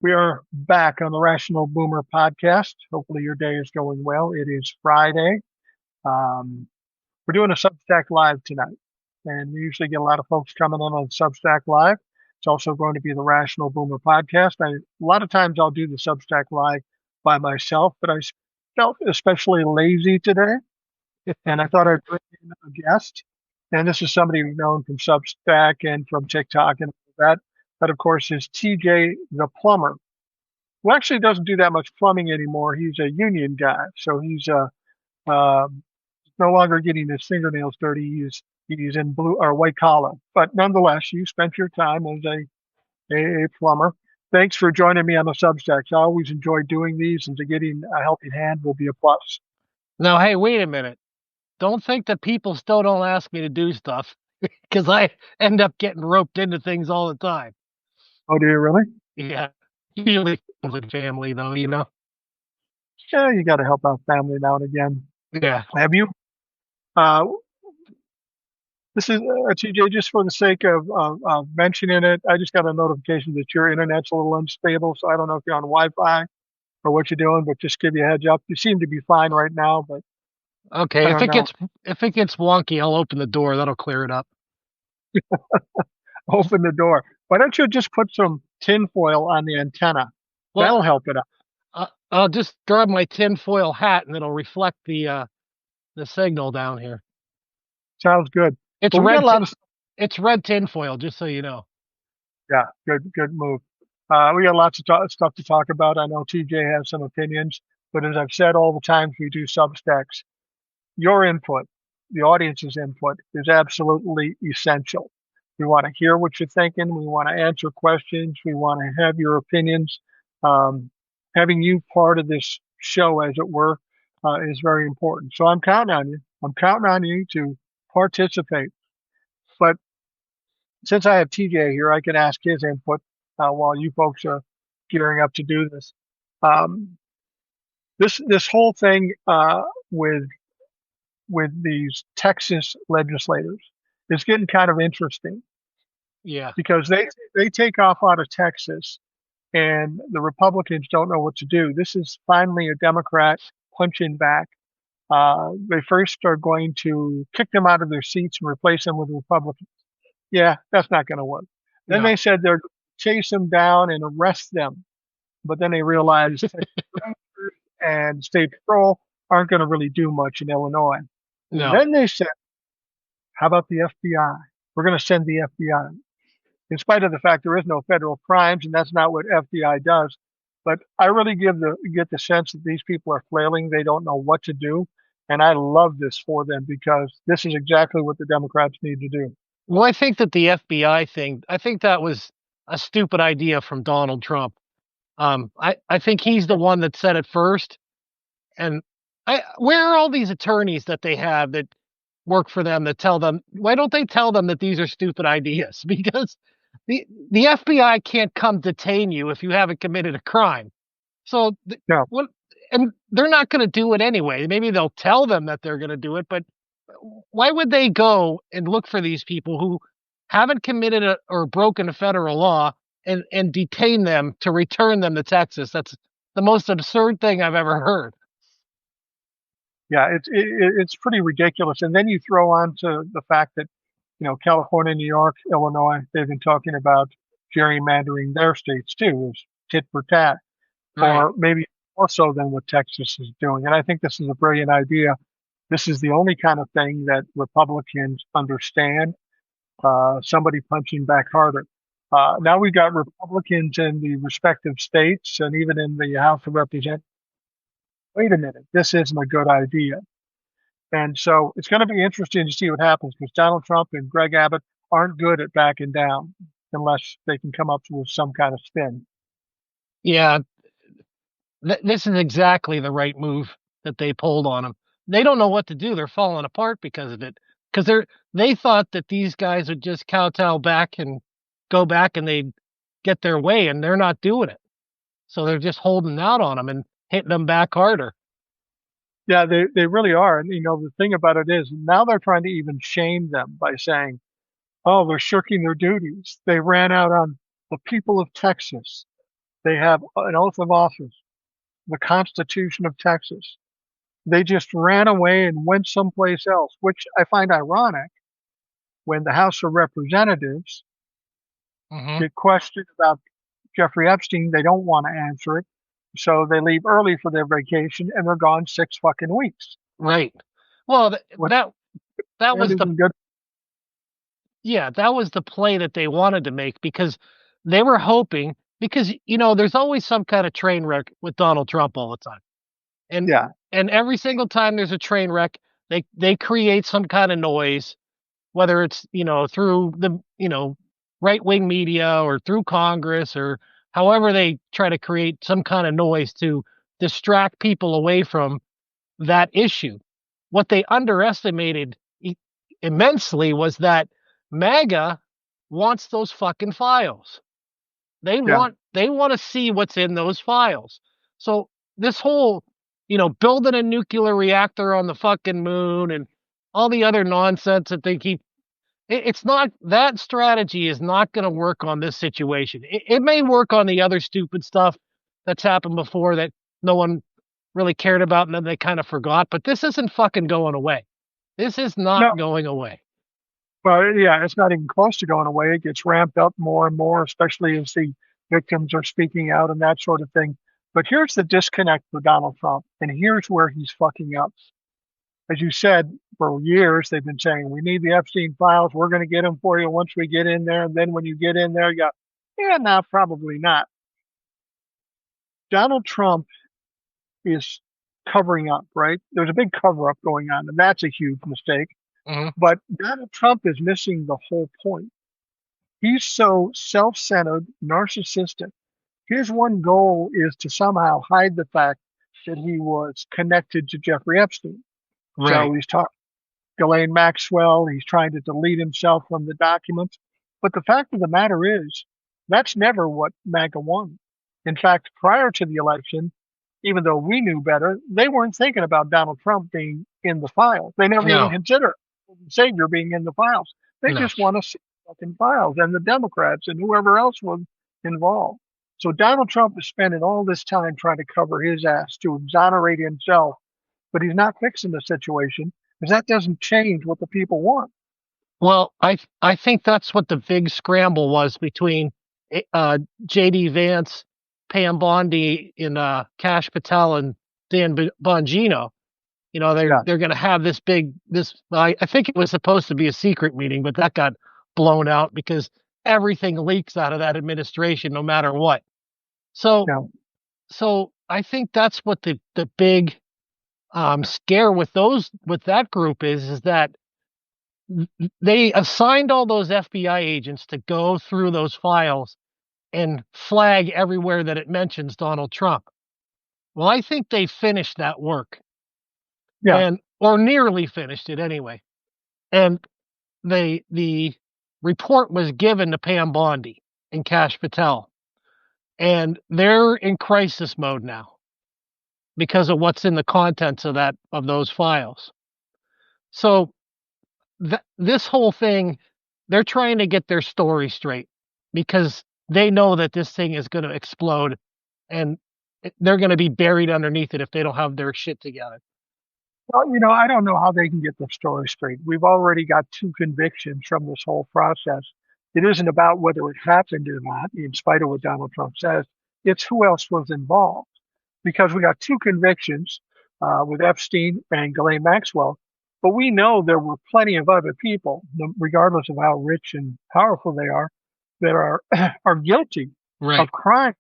We are back on the Rational Boomer podcast. Hopefully, your day is going well. It is Friday. Um, we're doing a Substack Live tonight, and we usually get a lot of folks coming in on Substack Live. It's also going to be the Rational Boomer podcast. A lot of times I'll do the Substack Live by myself, but I felt especially lazy today, and I thought I'd bring in a guest. And this is somebody we've known from Substack and from TikTok and all that. That, of course, is TJ the Plumber, who actually doesn't do that much plumbing anymore. He's a union guy, so he's uh, no longer getting his fingernails dirty. He's in blue or white collar. But nonetheless, you spent your time as a plumber. Thanks for joining me on the Substacks. I always enjoy doing these, and to getting a helping hand will be a plus. Now, hey, wait a minute. Don't think that people still don't ask me to do stuff because I end up getting roped into things all the time. Oh, do you really? Yeah. Usually with family, though. Yeah, you got to help out family now and again. Yeah. Have you? Uh, this is TJ. Just for the sake of mentioning it, I just got a notification that your internet's a little unstable, so I don't know if you're on Wi-Fi or what you're doing, but just give you a heads up. You seem to be fine right now, but I Okay. If don't it know. gets if it gets wonky, I'll open the door. That'll clear it up. Open the door. Why don't you just put some tinfoil on the antenna? Well, That'll help it out. I'll just grab my tinfoil hat and it'll reflect the signal down here. Sounds good. It's But we got red. a lot of It's red tinfoil, just so you know. yeah, good move. We got lots of stuff to talk about. I know TJ has some opinions, but as I've said all the times we do Substacks, your input, the audience's input, is absolutely essential. We want to hear what you're thinking. We want to answer questions. We want to have your opinions. Um, Having you part of this show, as it were, is very important. So I'm counting on you. I'm counting on you to participate. But since I have TJ here, I can ask his input while you folks are gearing up to do this. Um, this whole thing with these Texas legislators is getting kind of interesting Yeah. because they take off out of Texas and the Republicans don't know what to do. This is finally a Democrat punching back. They first are going to kick them out of their seats and replace them with Republicans. Yeah, that's not going to work. Then No. they said they're going to chase them down and arrest them. But then they realized and state patrol aren't going to really do much in Illinois. And No. then they said, how about the FBI? We're going to send the FBI. In spite of the fact there is no federal crimes, and that's not what FBI does. But I really get the sense that these people are flailing. They don't know what to do. And I love this for them because this is exactly what the Democrats need to do. Well, I think that the FBI thing, I think that was a stupid idea from Donald Trump. I think he's the one that said it first. And where are all these attorneys that they have that work for them that tell them, why don't they tell them that these are stupid ideas? Because the FBI can't come detain you if you haven't committed a crime. So No, what? And they're not going to do it anyway. Maybe they'll tell them that they're going to do it, but why would they go and look for these people who haven't committed or broken a federal law and detain them to return them to Texas? That's the most absurd thing I've ever heard. yeah, it's pretty ridiculous. And then you throw on to the fact that California, New York, Illinois, they've been talking about gerrymandering their states too, as tit for tat, Right. or maybe more so than what Texas is doing. And I think this is a brilliant idea. This is the only kind of thing that Republicans understand. Somebody punching back harder. Now we've got Republicans in the respective states and even in the House of Representatives. Wait a minute, this isn't a good idea. And so it's going to be interesting to see what happens because Donald Trump and Greg Abbott aren't good at backing down unless they can come up with some kind of spin. Yeah, this is exactly the right move that they pulled on them. They don't know what to do. They're falling apart because of it. Because they thought that these guys would just kowtow back and go back and they'd get their way, and they're not doing it. So they're just holding out on them and hitting them back harder. Yeah, they really are. And the thing about it is now they're trying to even shame them by saying, oh, they're shirking their duties. They ran out on the people of Texas. They have an oath of office, the Constitution of Texas. They just ran away and went someplace else, which I find ironic when the House of Representatives Hmm. get questioned about Jeffrey Epstein. They don't want to answer it. So they leave early for their vacation and they're gone 6 fucking weeks. Right. Well, What that that was the isn't good. yeah, that was the play that they wanted to make because they were hoping because there's always some kind of train wreck with Donald Trump all the time. And Yeah. and every single time there's a train wreck, they create some kind of noise, whether it's, through the, right-wing media or through Congress or however they try to create some kind of noise to distract people away from that issue. What they underestimated immensely was that MAGA wants those fucking files. Yeah. They want to see what's in those files. So this whole, building a nuclear reactor on the fucking moon and all the other nonsense that they keep it's not that strategy is not going to work on this situation. It may work on the other stupid stuff that's happened before that no one really cared about and then they kind of forgot, but this isn't fucking going away. This is not No, going away. but yeah, it's not even close to going away. It gets ramped up more and more, especially as the victims are speaking out and that sort of thing. But here's the disconnect for Donald Trump, and here's where he's fucking up. As you said, for years they've been saying we need the Epstein files. We're going to get them for you once we get in there. And then when you get in there, you go, yeah, no, probably not. Donald Trump is covering up, right? There's a big cover up going on, and that's a huge mistake. Hmm. But Donald Trump is missing the whole point. He's so self centered, narcissistic. His one goal is to somehow hide the fact that he was connected to Jeffrey Epstein. Right. So he's talking Ghislaine Maxwell. He's trying to delete himself from the documents. But the fact of the matter is, that's never what MAGA won. In fact, prior to the election, even though we knew better, they weren't thinking about Donald Trump being in the files. They never even No. considered Savior being in the files. They No. just want to see fucking files and the Democrats and whoever else was involved. So Donald Trump is spending all this time trying to cover his ass to exonerate himself, but he's not fixing the situation because that doesn't change what the people want. Well, I think that's what the big scramble was between JD Vance, Pam Bondi, and Cash Patel and Dan Bongino. Yeah, They're going to have this. I think it was supposed to be a secret meeting, but that got blown out because everything leaks out of that administration, no matter what. So yeah, so I think that's what the big scare with that group is that they assigned all those FBI agents to go through those files and flag everywhere that it mentions Donald Trump. Well, I think they finished that work yeah. and or nearly finished it anyway. And the report was given to Pam Bondi and Cash Patel, and they're in crisis mode now because of what's in the contents of those files. So this whole thing, they're trying to get their story straight because they know that this thing is going to explode and they're going to be buried underneath it if they don't have their shit together. Well, I don't know how they can get the story straight. We've already got two convictions from this whole process. It isn't about whether it happened or not, in spite of what Donald Trump says. It's who else was involved. Because we got two convictions with Epstein and Ghislaine Maxwell, but we know there were plenty of other people, regardless of how rich and powerful they are, that are are guilty Right. of crime.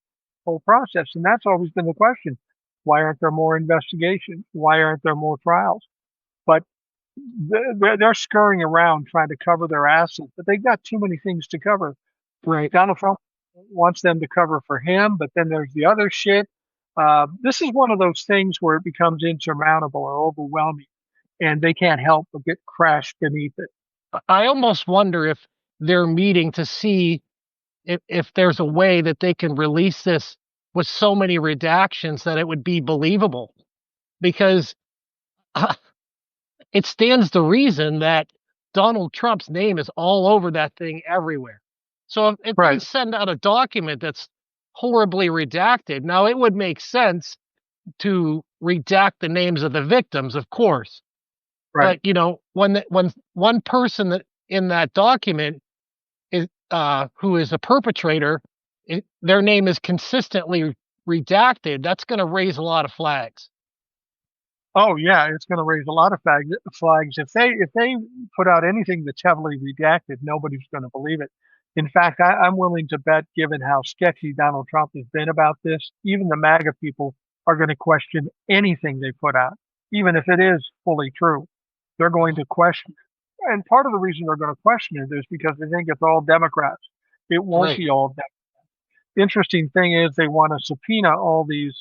Whole process, and that's always been the question: why aren't there more investigations? Why aren't there more trials? But they're scurrying around trying to cover their asses, but they've got too many things to cover. Right. Donald Trump wants them to cover for him, but then there's the other shit. This is one of those things where it becomes insurmountable or overwhelming, and they can't help but get crashed beneath it. I almost wonder if they're meeting to see if there's a way that they can release this with so many redactions that it would be believable because it stands to reason that Donald Trump's name is all over that thing everywhere. So if they Right. send out a document that's horribly redacted. Now, it would make sense to redact the names of the victims, of course. Right. But when one person in that document is who is a perpetrator, their name is consistently redacted. That's going to raise a lot of flags. Oh yeah, it's going to raise a lot of flags. If they put out anything that's heavily redacted, nobody's going to believe it. In fact, I'm willing to bet, given how sketchy Donald Trump has been about this, even the MAGA people are going to question anything they put out, even if it is fully true. They're going to question it. And part of the reason they're going to question it is because they think it's all Democrats. It won't Right. be all Democrats. Interesting thing is they want to subpoena all these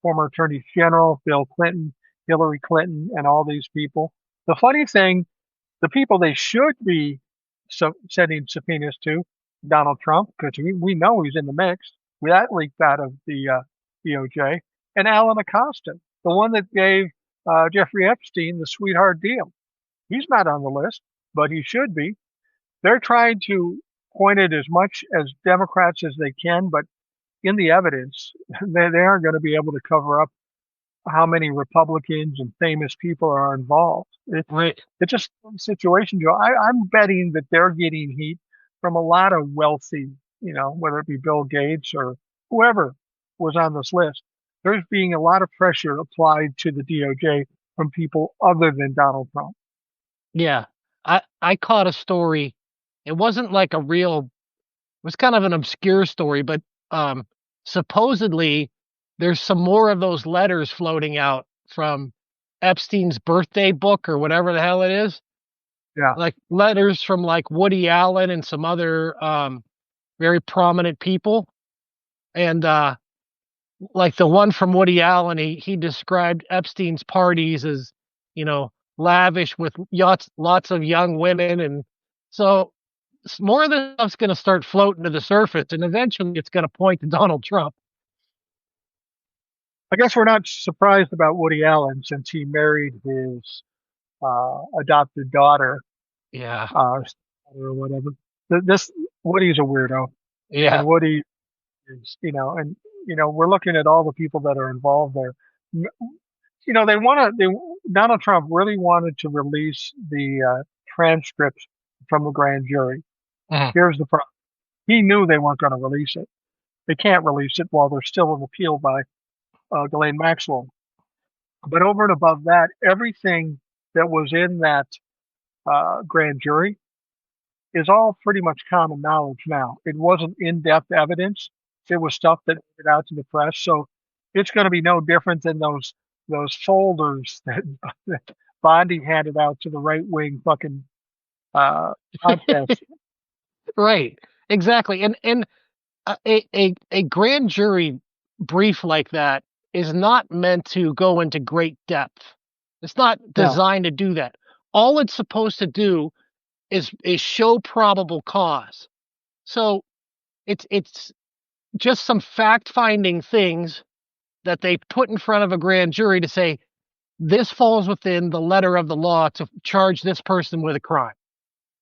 former attorneys general, Bill Clinton, Hillary Clinton, and all these people. The funny thing, the people they should be sending subpoenas to, Donald Trump, because we know he's in the mix. That leaked out of the DOJ, and Alan Acosta, the one that gave Jeffrey Epstein the sweetheart deal. He's not on the list, but he should be. They're trying to point it as much as Democrats as they can, but in the evidence, they aren't going to be able to cover up how many Republicans and famous people are involved. Right. It's just a situation, Joe. I'm betting that they're getting heat from a lot of wealthy, whether it be Bill Gates or whoever was on this list. There's being a lot of pressure applied to the DOJ from people other than Donald Trump. Yeah. I caught a story. It wasn't like a real it was kind of an obscure story, but supposedly there's some more of those letters floating out from Epstein's birthday book or whatever the hell it is. Yeah. Like letters from like Woody Allen and some other very prominent people. And like the one from Woody Allen, he described Epstein's parties as, lavish with yachts, lots of young women, and so more of this stuff's going to start floating to the surface, and eventually it's going to point to Donald Trump. I guess we're not surprised about Woody Allen since he married his adopted daughter, Yeah, uh, or whatever. This Woody's a weirdo, and yeah, Woody is, and we're looking at all the people that are involved there. They want to. Donald Trump really wanted to release the transcripts from the grand jury. mhm, Here's the problem: he knew they weren't going to release it. They can't release it while there's still an appeal by Ghislaine Maxwell. But over and above that, everything that was in that grand jury is all pretty much common knowledge now. It wasn't in-depth evidence. It was stuff that made it out to the press. So it's going to be no different than those folders that, that Bondi handed out to the right wing fucking uh, podcast. right, exactly. And a grand jury brief like that is not meant to go into great depth. It's not No, designed to do that. All it's supposed to do is show probable cause. So it's just some fact finding things that they put in front of a grand jury to say this falls within the letter of the law to charge this person with a crime.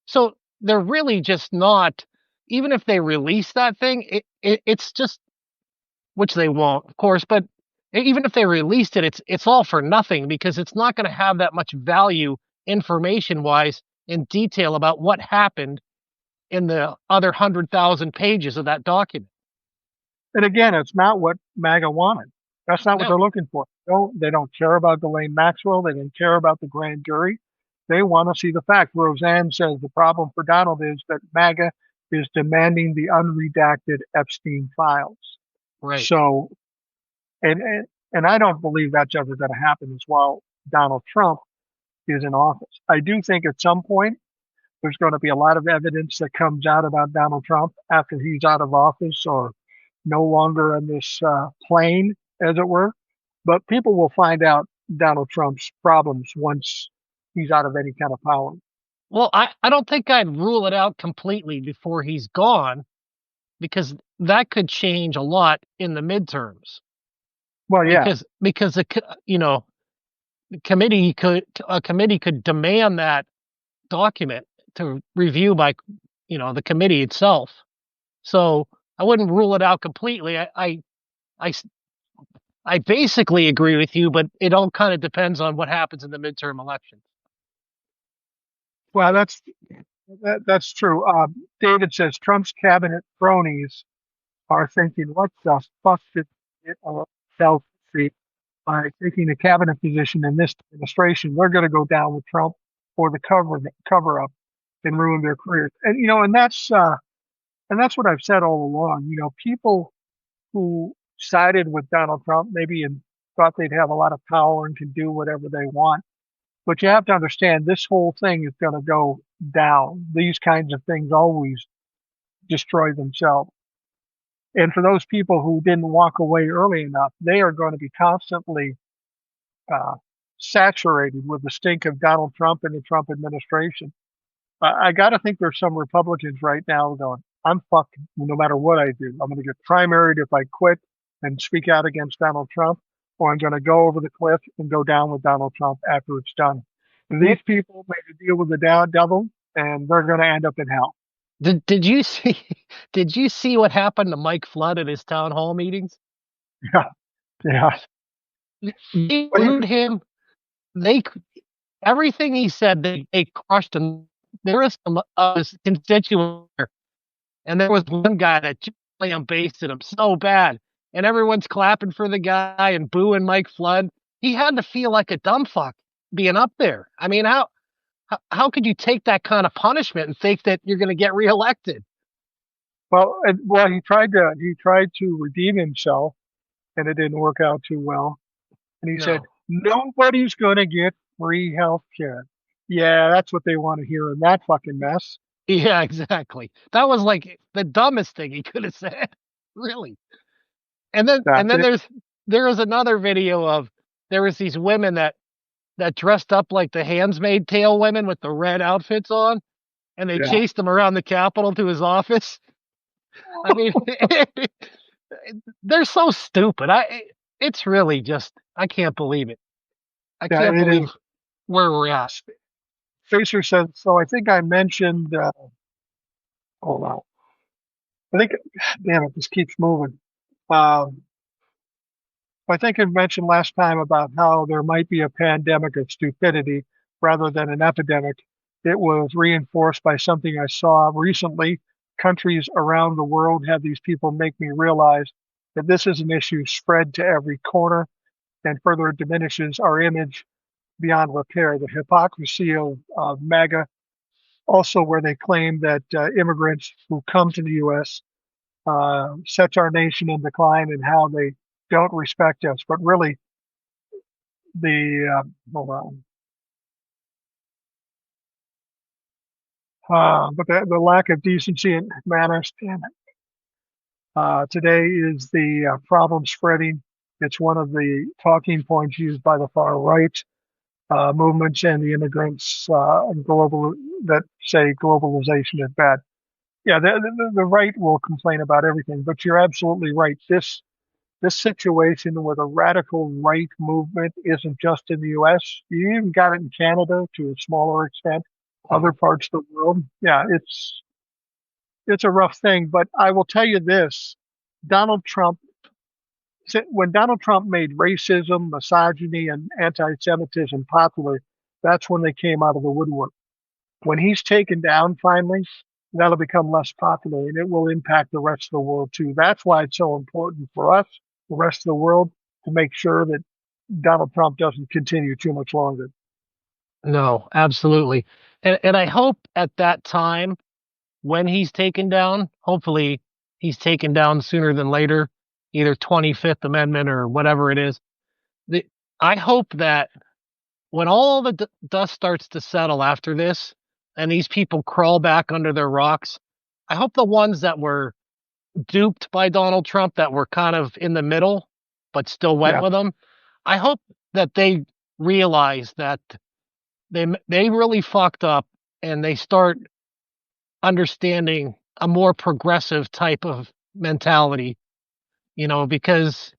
So they're really just not, even if they release that thing, it's just, which they won't, of course, but even if they released it, it's all for nothing because it's not going to have that much value information wise in detail about what happened in the other 100,000 pages of that document. and again, it's not what MAGA wanted. That's not what No, they're looking for. They don't care about Ghislaine Maxwell. They don't care about the grand jury. They want to see the fact. Roseanne says the problem for Donald is that MAGA is demanding the unredacted Epstein files. right. So, and I don't believe that's ever going to happen as while Donald Trump is in office. I do think at some point there's going to be a lot of evidence that comes out about Donald Trump after he's out of office or no longer on this plane, as it were. But people will find out Donald Trump's problems once he's out of any kind of power. Well, I don't think I'd rule it out completely before he's gone because that could change a lot in the midterms. Well, yeah. Because the committee could a committee could demand that document to review by the committee itself. So I wouldn't rule it out completely. I, I basically agree with you, but it all kind of depends on what happens in the midterm elections. Well, that's true. David says Trump's cabinet cronies are thinking, what the fuck did it ourselves see by taking a cabinet position in this administration? We're going to go down with Trump or the cover up and ruin their careers. And and that's what I've said all along. People who sided with Donald Trump maybe and thought they'd have a lot of power and can do whatever they want. But you have to understand this whole thing is going to go down. These kinds of things always destroy themselves. And for those people who didn't walk away early enough, they are going to be constantly uh, saturated with the stink of Donald Trump and the Trump administration. I got to think there's some Republicans right now going, I'm fucked no matter what I do. I'm going to get primaried if I quit and speak out against Donald Trump, or I'm going to go over the cliff and go down with Donald Trump after it's done. Well, These people made a deal with the devil, and they're going to end up in hell. did you see did you see what happened to Mike Flood at his town hall meetings? Yeah, yeah. They What do you, glued him. They everything he said, they crushed him. There was some constituent, and there was one guy that just lambasted him so bad, and everyone's clapping for the guy and booing Mike Flood. He had to feel like a dumb fuck being up there. I mean, how could you take that kind of punishment and think that you're going to get reelected? well, he tried to redeem himself, and it didn't work out too well. And he said, No. nobody's going to get free health care. Yeah, that's what they want to hear in that fucking mess. Yeah, exactly. That was like the dumbest thing he could have said. Really. And That's then it. there was another video of there was these women that dressed up like the Handmaid's Tale women with the red outfits on, and they Yeah. chased him around the Capitol to his office. I mean, they're so stupid. It's really just I can't believe it. I Yeah, can't it believe is. where we're at. Facer said, so I think I mentioned, hold on. I think, damn it, this keeps moving. Um, I think I mentioned last time about how there might be a pandemic of stupidity rather than an epidemic. It was reinforced by something I saw recently. Countries around the world have these people make me realize that this is an issue spread to every corner and further diminishes our image beyond repair. The hypocrisy of MAGA, also where they claim that immigrants who come to the U.S. Sets our nation in decline and how they don't respect us. But really, hold on. But the lack of decency and manners, damn it. Today is the problem spreading. It's one of the talking points used by the far right movements and the immigrants and global that say globalization is bad. Yeah, the right will complain about everything, but you're absolutely right. This situation with a radical right movement isn't just in the U.S. You even got it in Canada to a smaller extent, other parts of the world. Yeah, it's a rough thing, but I will tell you this: Donald Trump, when Donald Trump made racism, misogyny, and anti-Semitism popular, that's when they came out of the woodwork. When he's taken down finally, that'll become less popular and it will impact the rest of the world too. That's why it's so important for us, the rest of the world, to make sure that Donald Trump doesn't continue too much longer. No, absolutely. And I hope at that time when he's taken down, hopefully he's taken down sooner than later, either 25th Amendment or whatever it is. The, I hope that when all the dust starts to settle after this and these people crawl back under their rocks, I hope the ones that were duped by Donald Trump, that were kind of in the middle but still went Yeah. with him, I hope that they realize that they really fucked up and they start understanding a more progressive type of mentality, because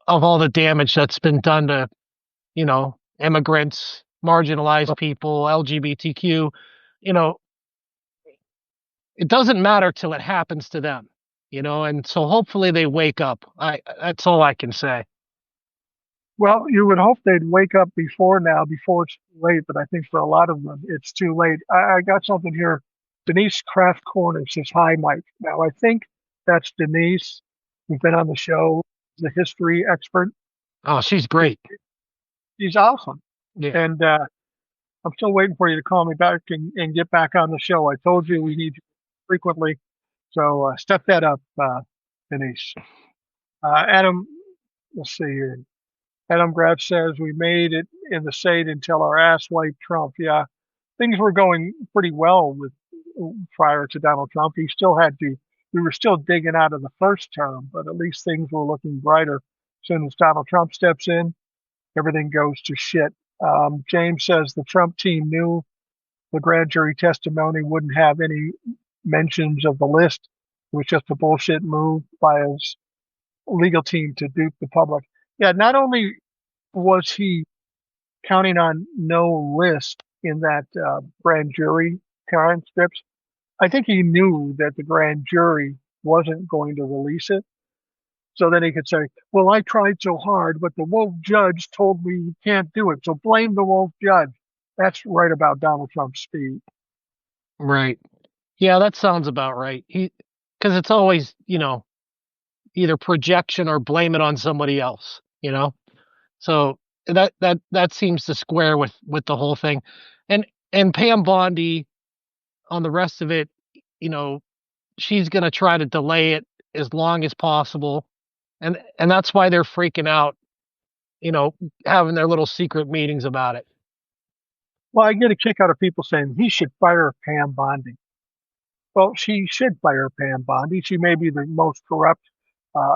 of all the damage that's been done to, immigrants, marginalized people, LGBTQ, you know, it doesn't matter till it happens to them. and so hopefully they wake up. That's all I can say. Well, you would hope they'd wake up before now, before it's too late, but I think for a lot of them, it's too late. I got something here. Denise Kraft Corner says, "Hi, Mike." Now, I think that's Denise, who's been on the show, the history expert. Oh, she's great. She's awesome. Yeah. And I'm still waiting for you to call me back and get back on the show. I told you we need you frequently. So step that up, Denise. Adam, let's see here. Adam Graff says we made it in the state until our ass wiped Trump. Yeah, things were going pretty well with prior to Donald Trump. He still had to. We were still digging out of the first term, but at least things were looking brighter. As soon as Donald Trump steps in, everything goes to shit. James says the Trump team knew the grand jury testimony wouldn't have any mentions of the list. It was just a bullshit move by his legal team to dupe the public. Yeah, not only was he counting on no list in that grand jury transcripts, I think he knew that the grand jury wasn't going to release it. So then he could say, well, I tried so hard, but the woke judge told me you can't do it. So blame the woke judge. That's right about Donald Trump's speed. Right. Yeah, that sounds about right. Because it's always, either projection or blame it on somebody else. So that seems to square with the whole thing. And Pam Bondi on the rest of it, you know, she's going to try to delay it as long as possible. And that's why they're freaking out, having their little secret meetings about it. Well, I get a kick out of people saying he should fire Pam Bondi. Well, she should fire Pam Bondi. She may be the most corrupt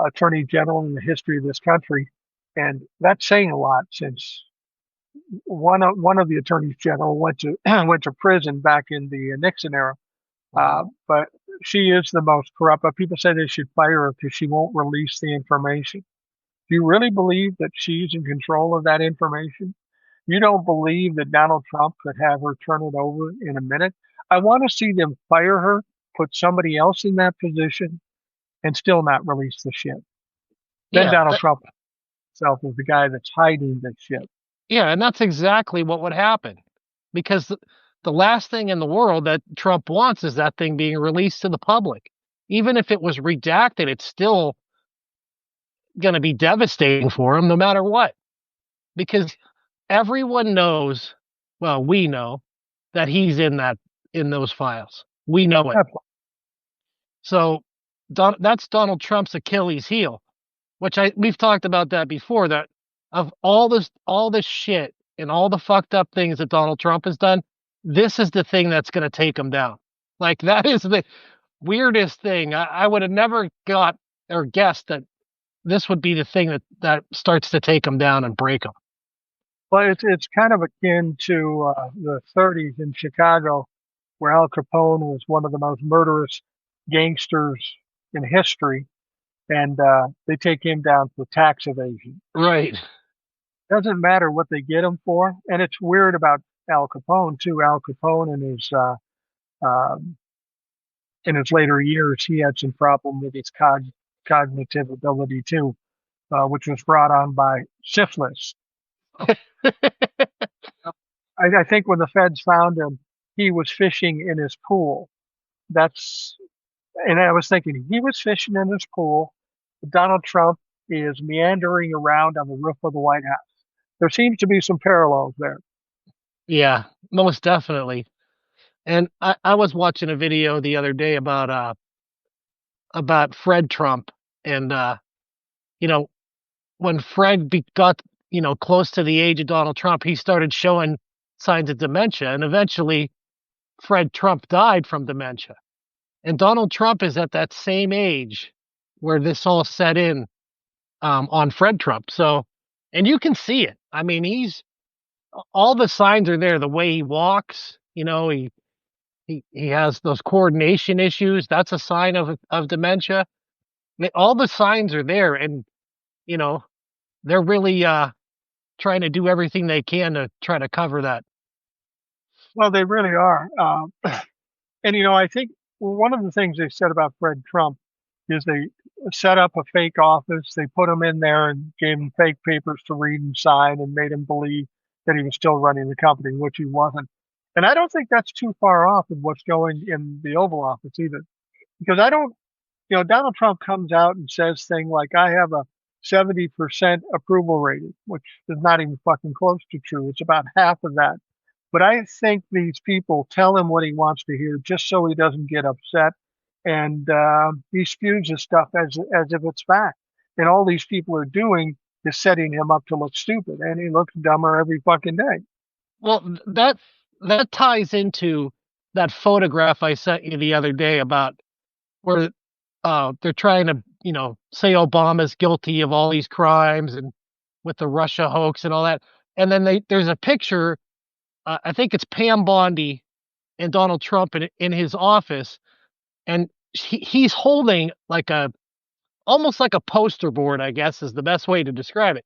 attorney general in the history of this country, and that's saying a lot since one of the attorneys general went to went to prison back in the Nixon era. But she is the most corrupt. But people say they should fire her because she won't release the information. Do you really believe that she's in control of that information? You don't believe that Donald Trump could have her turn it over in a minute? I want to see them fire her, put somebody else in that position, and still not release the shit. Then Yeah, Donald Trump himself is the guy that's hiding the shit. yeah, and that's exactly what would happen, because the last thing in the world that Trump wants is that thing being released to the public. Even if it was redacted, it's still going to be devastating for him, no matter what, because everyone knows. Well, we know that he's in those files. We know it. So that's Donald Trump's Achilles heel, which we've talked about that before. That of all this shit and all the fucked up things that Donald Trump has done, this is the thing that's going to take him down. Like that is the weirdest thing. I would have never got or guessed that this would be the thing that starts to take him down and break him. But it's kind of akin to the 30s in Chicago, where Al Capone was one of the most murderous gangsters in history, and they take him down for tax evasion. Right. Doesn't matter what they get him for, and it's weird about Al Capone too. Al Capone um, in his later years, he had some problem with his cognitive ability too, which was brought on by syphilis. I think when the feds found him, he was fishing in his pool. That's and I was thinking he was fishing in his pool. Donald Trump is meandering around on the roof of the White House. There seems to be some parallels there. Yeah, most definitely. And I was watching a video the other day about Fred Trump, and you know when Fred got close to the age of Donald Trump, he started showing signs of dementia, and eventually Fred Trump died from dementia. And Donald Trump is at that same age where this all set in on Fred Trump. So, and you can see it. I mean, he's all the signs are there. The way he walks, he has those coordination issues. That's a sign of dementia. All the signs are there, and you know they're really trying to do everything they can to try to cover that. Well, they really are. And I think one of the things they said about Fred Trump is they set up a fake office. They put him in there and gave him fake papers to read and sign and made him believe that he was still running the company, which he wasn't. And I don't think that's too far off of what's going in the Oval Office either. Because I don't, Donald Trump comes out and says things like, I have a 70% approval rating, which is not even fucking close to true. It's about half of that. But I think these people tell him what he wants to hear just so he doesn't get upset. And he spews his stuff as if it's fact. And all these people are doing is setting him up to look stupid. And he looks dumber every fucking day. Well, that ties into that photograph I sent you the other day about where they're trying to, say Obama's guilty of all these crimes and with the Russia hoax and all that. And then there's a picture, I think it's Pam Bondi and Donald Trump in his office, and he's holding like almost like a poster board, I guess is the best way to describe it.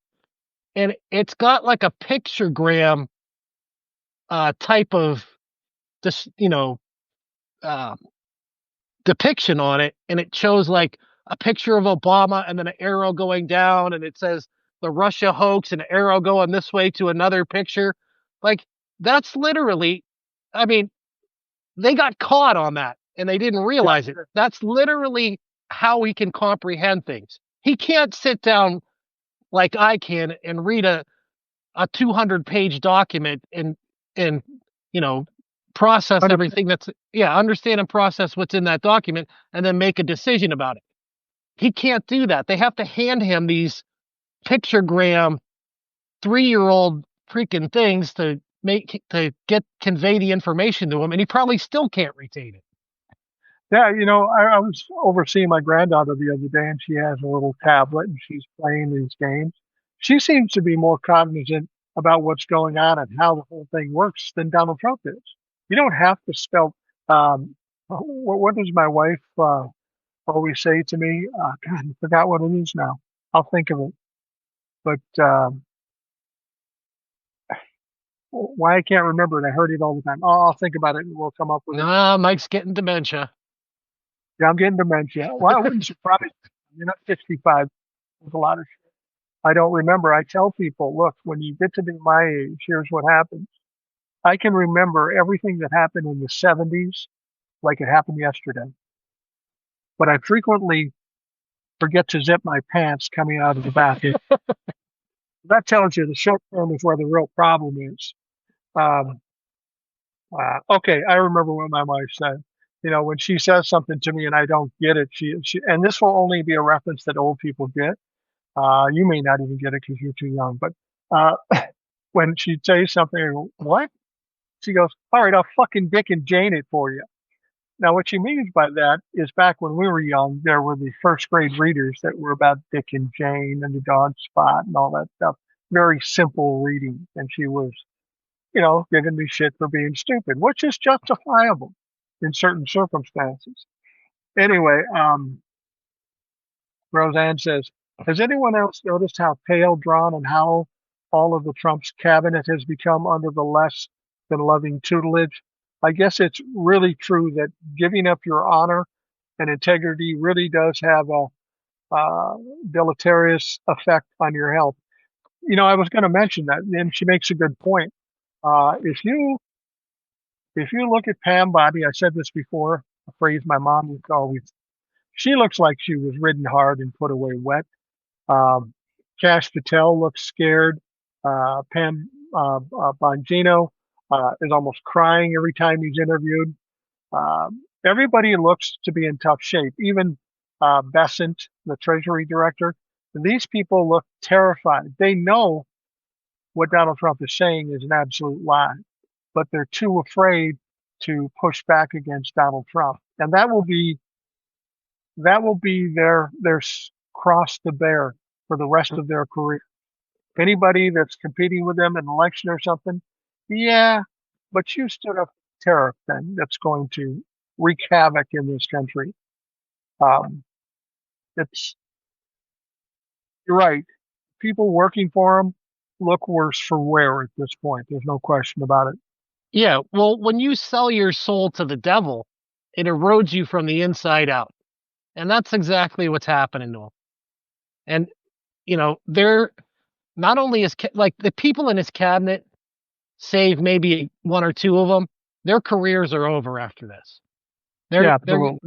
And it's got like a pictogram type of this, uh, depiction on it, and it shows like a picture of Obama and then an arrow going down, and it says the Russia hoax and an arrow going this way to another picture. Like that's literally, I mean, they got caught on that and they didn't realize it. That's literally how he can comprehend things. He can't sit down like I can and read a 200-page document and you know process everything that's understand and process what's in that document and then make a decision about it. He can't do that. They have to hand him these pictogram 3-year-old freaking things to get convey the information to him, and he probably still can't retain it. Yeah, I was overseeing my granddaughter the other day, and she has a little tablet, and she's playing these games. She seems to be more cognizant about what's going on and how the whole thing works than Donald Trump is. You don't have to spell. What does my wife always say to me? God, I forgot what it is now. I'll think of it. But why I can't remember it? I heard it all the time. Oh, I'll think about it, and we'll come up with it. Ah, Mike's getting dementia. Yeah, I'm getting dementia. Well, I wouldn't surprise you. You're not 65. There's a lot of shit I don't remember. I tell people, look, when you get to be my age, here's what happens. I can remember everything that happened in the 70s like it happened yesterday. But I frequently forget to zip my pants coming out of the bathroom. That tells you the short term is where the real problem is. Um, okay, I remember what my wife said. When she says something to me and I don't get it, and this will only be a reference that old people get. You may not even get it because you're too young, but uh, when she says something, I go, what? She goes, all right, I'll fucking Dick and Jane it for you. Now, what she means by that is back when we were young, there were the first grade readers that were about Dick and Jane and the dog spot and all that stuff. Very simple reading. And she was, giving me shit for being stupid, which is justifiable in certain circumstances. Anyway, Roseanne says, has anyone else noticed how pale, drawn, and how all of the Trump's cabinet has become under the less than loving tutelage? I guess it's really true that giving up your honor and integrity really does have a deleterious effect on your health. I was going to mention that, and she makes a good point. If you look at Pam Bondi, I said this before, a phrase my mom would always. She looks like she was ridden hard and put away wet. Um, Cash Patel looks scared. Pam Bongino is almost crying every time he's interviewed. Everybody looks to be in tough shape. Even Bessent, the Treasury Director. These people look terrified. They know what Donald Trump is saying is an absolute lie, but they're too afraid to push back against Donald Trump, and that will be their cross to bear for the rest of their career. Anybody that's competing with them in an election or something, yeah, but you stood up for the tariff thing that's going to wreak havoc in this country. Um, it's You're right. People working for them look worse for wear at this point. There's no question about it. Yeah, well, when you sell your soul to the devil, it erodes you from the inside out. And that's exactly what's happening to him. And, they're not only like the people in his cabinet, save maybe one or two of them, their careers are over after this. They're Yeah, they're absolutely.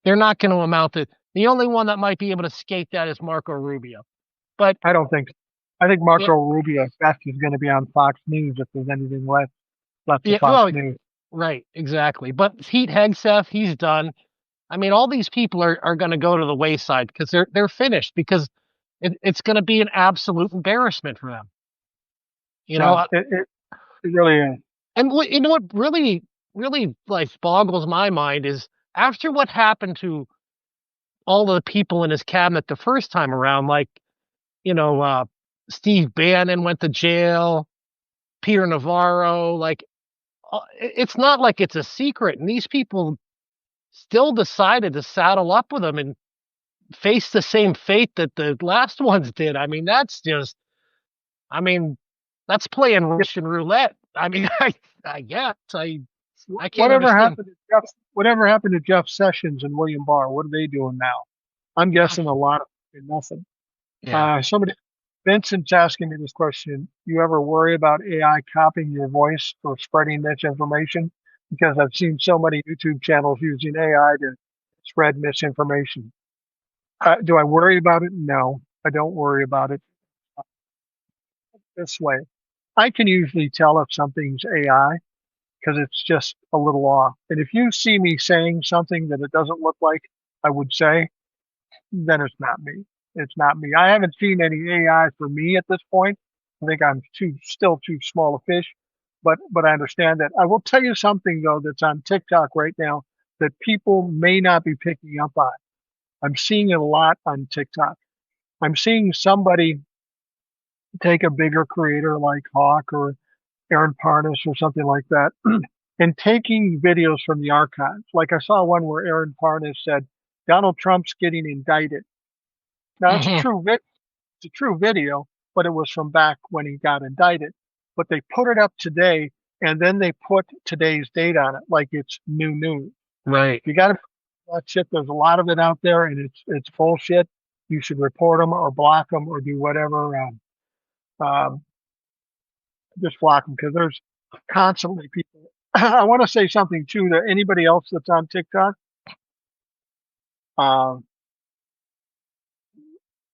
they're not going to amount to. The only one that might be able to skate that is Marco Rubio. But I don't think so. I think yeah, Marco Rubio at best is going to be on Fox News if there's anything left of yeah, Fox well, News. right, exactly. But Pete Hegseth, he's done. I mean, all these people are going to go to the wayside because they're finished because it's going to be an absolute embarrassment for them. You Yeah, know, it really is. and you know what really like boggles my mind is after what happened to all the people in his cabinet the first time around, like you know, uh, Steve Bannon went to jail, Peter Navarro, like it's not like it's a secret, and these people still decided to saddle up with him and face the same fate that the last ones did. I mean, I mean, that's playing Yeah, Russian roulette. I mean, I guess I can't whatever understand. happened to whatever happened to Jeff Sessions and William Barr? What are they doing now? I'm guessing a lot of nothing. Yeah. Somebody, Vincent's asking me this question. You ever worry about AI copying your voice or spreading misinformation? Because I've seen so many YouTube channels using AI to spread misinformation. Do I worry about it? No, I don't worry about it this way. I can usually tell if something's AI because it's just a little off. And if you see me saying something that it doesn't look like I would say, then it's not me. It's not me. I haven't seen any AI for me at this point. I think I'm still too small a fish, but I understand that. I will tell you something though that's on TikTok right now that people may not be picking up on. I'm seeing it a lot on TikTok. I'm seeing somebody take a bigger creator like Hawk or Aaron Parnas or something like that and taking videos from the archives. Like I saw one where Aaron Parnas said, Donald Trump's getting indicted. Now it's Mhm. it's a true video, but it was from back when he got indicted. But they put it up today and then they put today's date on it like it's new news. Right. You got to that shit. There's a lot of it out there, and it's bullshit. You should report them or block them or do whatever. Um, just block them because there's constantly people. I want to say something too to anybody else that's on TikTok. Um,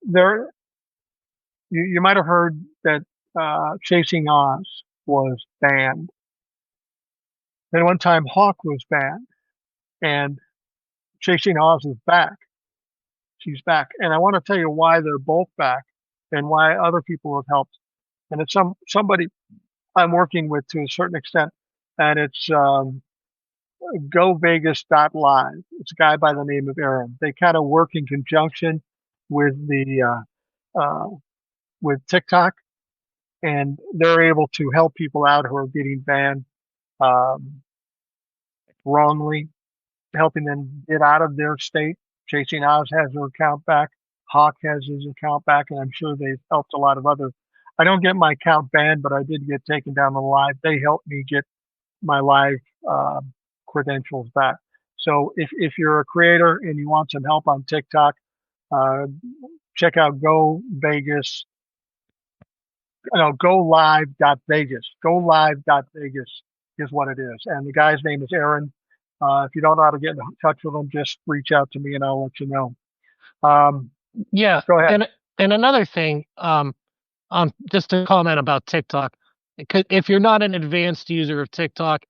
there, you might have heard that Chasing Oz was banned. Then one time Hawk was banned, and Chasing Oz is back. She's back, and I want to tell you why they're both back and why other people have helped. And it's somebody I'm working with to a certain extent, and it's GoVegas.live. It's a guy by the name of Aaron. They kind of work in conjunction with the with TikTok, and they're able to help people out who are getting banned um, wrongly, helping them get out of their state. Chasing Oz has her account back. Hawk has his account back, and I'm sure they've helped a lot of other. I don't get my account banned, but I did get taken down the live. They helped me get my live uh, credentials back. So if you're a creator and you want some help on TikTok, uh, check out Go Vegas. No, Go Live.Vegas. Go Live.Vegas is what it is, and the guy's name is Aaron. If you don't know how to get in touch with him, just reach out to me and I'll let you know. Um, Yeah. go ahead. And another thing, just to comment about TikTok, if you're not an advanced user of TikTok,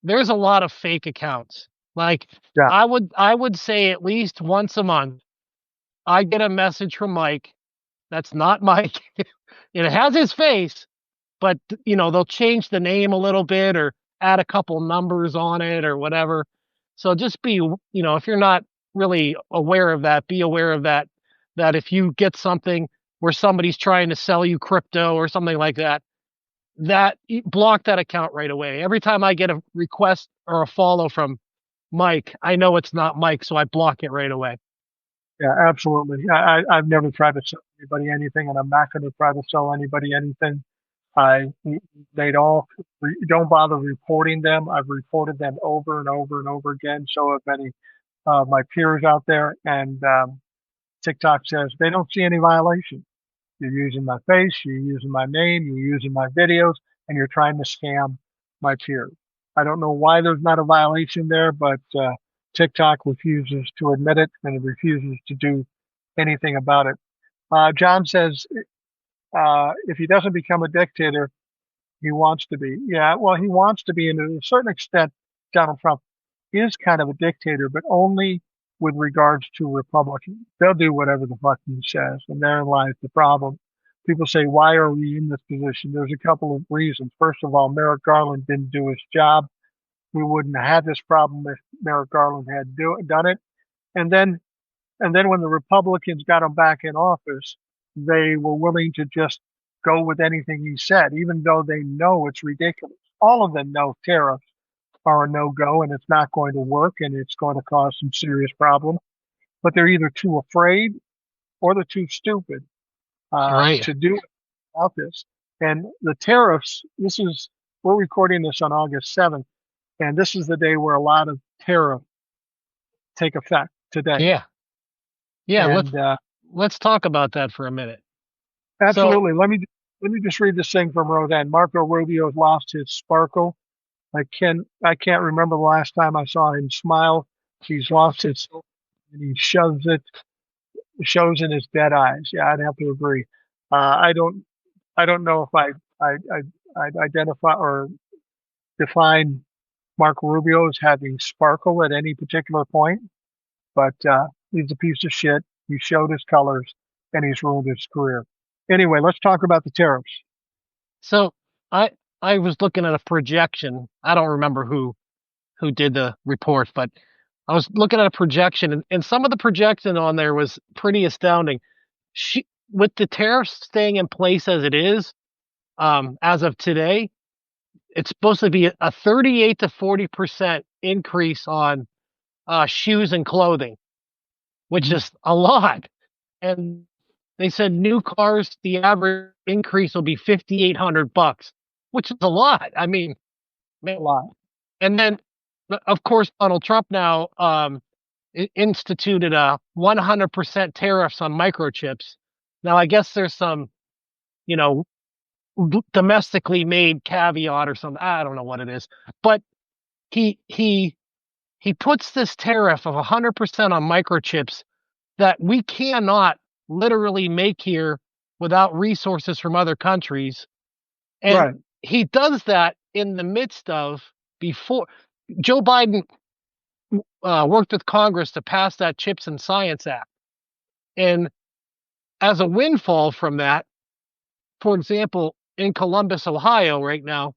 there's a lot of fake accounts. Like Yeah, I would say at least once a month, I get a message from Mike that's not Mike. It has his face, but they'll change the name a little bit or add a couple numbers on it or whatever. So just be, if you're not really aware of that, be aware of that. That if you get something where somebody's trying to sell you crypto or something like that, block that account right away. Every time I get a request or a follow from Mike, I know it's not Mike, so I block it right away. yeah, absolutely. I've never tried to sell anybody anything, and I'm not going to try to sell anybody anything. I they'd all don't bother reporting them. I've reported them over and over and over again. So have many. my peers out there, and TikTok says they don't see any violation. You're using my face, you're using my name, you're using my videos, and you're trying to scam my peers. I don't know why there's not a violation there, but TikTok refuses to admit it and it refuses to do anything about it. John says if he doesn't become a dictator, he wants to be. Yeah, well, he wants to be, and to a certain extent, Donald Trump is kind of a dictator, but only with regards to Republicans. They'll do whatever the fuck he says, and therein lies the problem. People say, why are we in this position? There's a couple of reasons. First of all, Merrick Garland didn't do his job. We wouldn't have had this problem if Merrick Garland had done it. And then, and then when the Republicans got him back in office, they were willing to just go with anything he said, even though they know it's ridiculous. All of them know tariffs are a no-go and it's not going to work and it's going to cause some serious problems. But they're either too afraid or they're too stupid Right. to do about this. And the tariffs, we're recording this on August 7th, and this is the day where a lot of tariffs take effect today. Yeah. Yeah. And Let's talk about that for a minute. So, absolutely, let me just read this thing from Roseanne. Marco Rubio's lost his sparkle. I can't remember the last time I saw him smile. He's lost his soul and he shows in his dead eyes. Yeah, I'd have to agree. I don't know if I'd identify or define Marco Rubio as having sparkle at any particular point, but he's a piece of shit. He showed his colors and he's ruined his career. Anyway, let's talk about the tariffs. so I I was looking at a projection. I don't remember who did the report, but I was looking at a projection, and some of the projection on there was pretty astounding. With the tariffs staying in place as it is, as of today, it's supposed to be a 38 to 40% increase on shoes and clothing, which Mhm. is a lot. And they said new cars, the average increase will be $5,800, which is a lot. I mean, A man. lot. And then, of course, Donald Trump now instituted a 100% tariffs on microchips. Now, I guess there's some, you know, domestically made caveat or something. I don't know what it is, but he he he puts this tariff of 100% on microchips that we cannot literally make here without resources from other countries. And Right. he does that in the midst of before Joe Biden worked with Congress to pass that Chips and Science Act. And as a windfall from that, for example, in Columbus, Ohio, right now,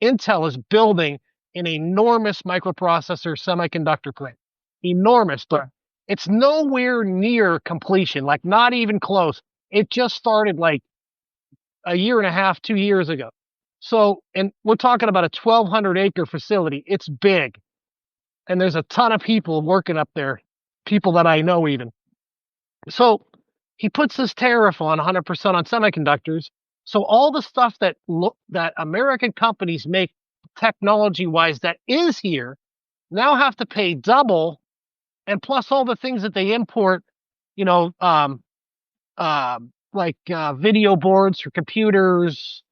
Intel is building an enormous microprocessor semiconductor plant. Enormous, but Right. it's nowhere near completion, like not even close. It just started like a year and a half, 2 years ago. So, and we're talking about a 1,200-acre facility. It's big. And there's a ton of people working up there, people that I know even. So he puts this tariff on 100% on semiconductors. So all the stuff that American companies make technology wise that is here now have to pay double, and plus all the things that they import, you know, video boards for computers,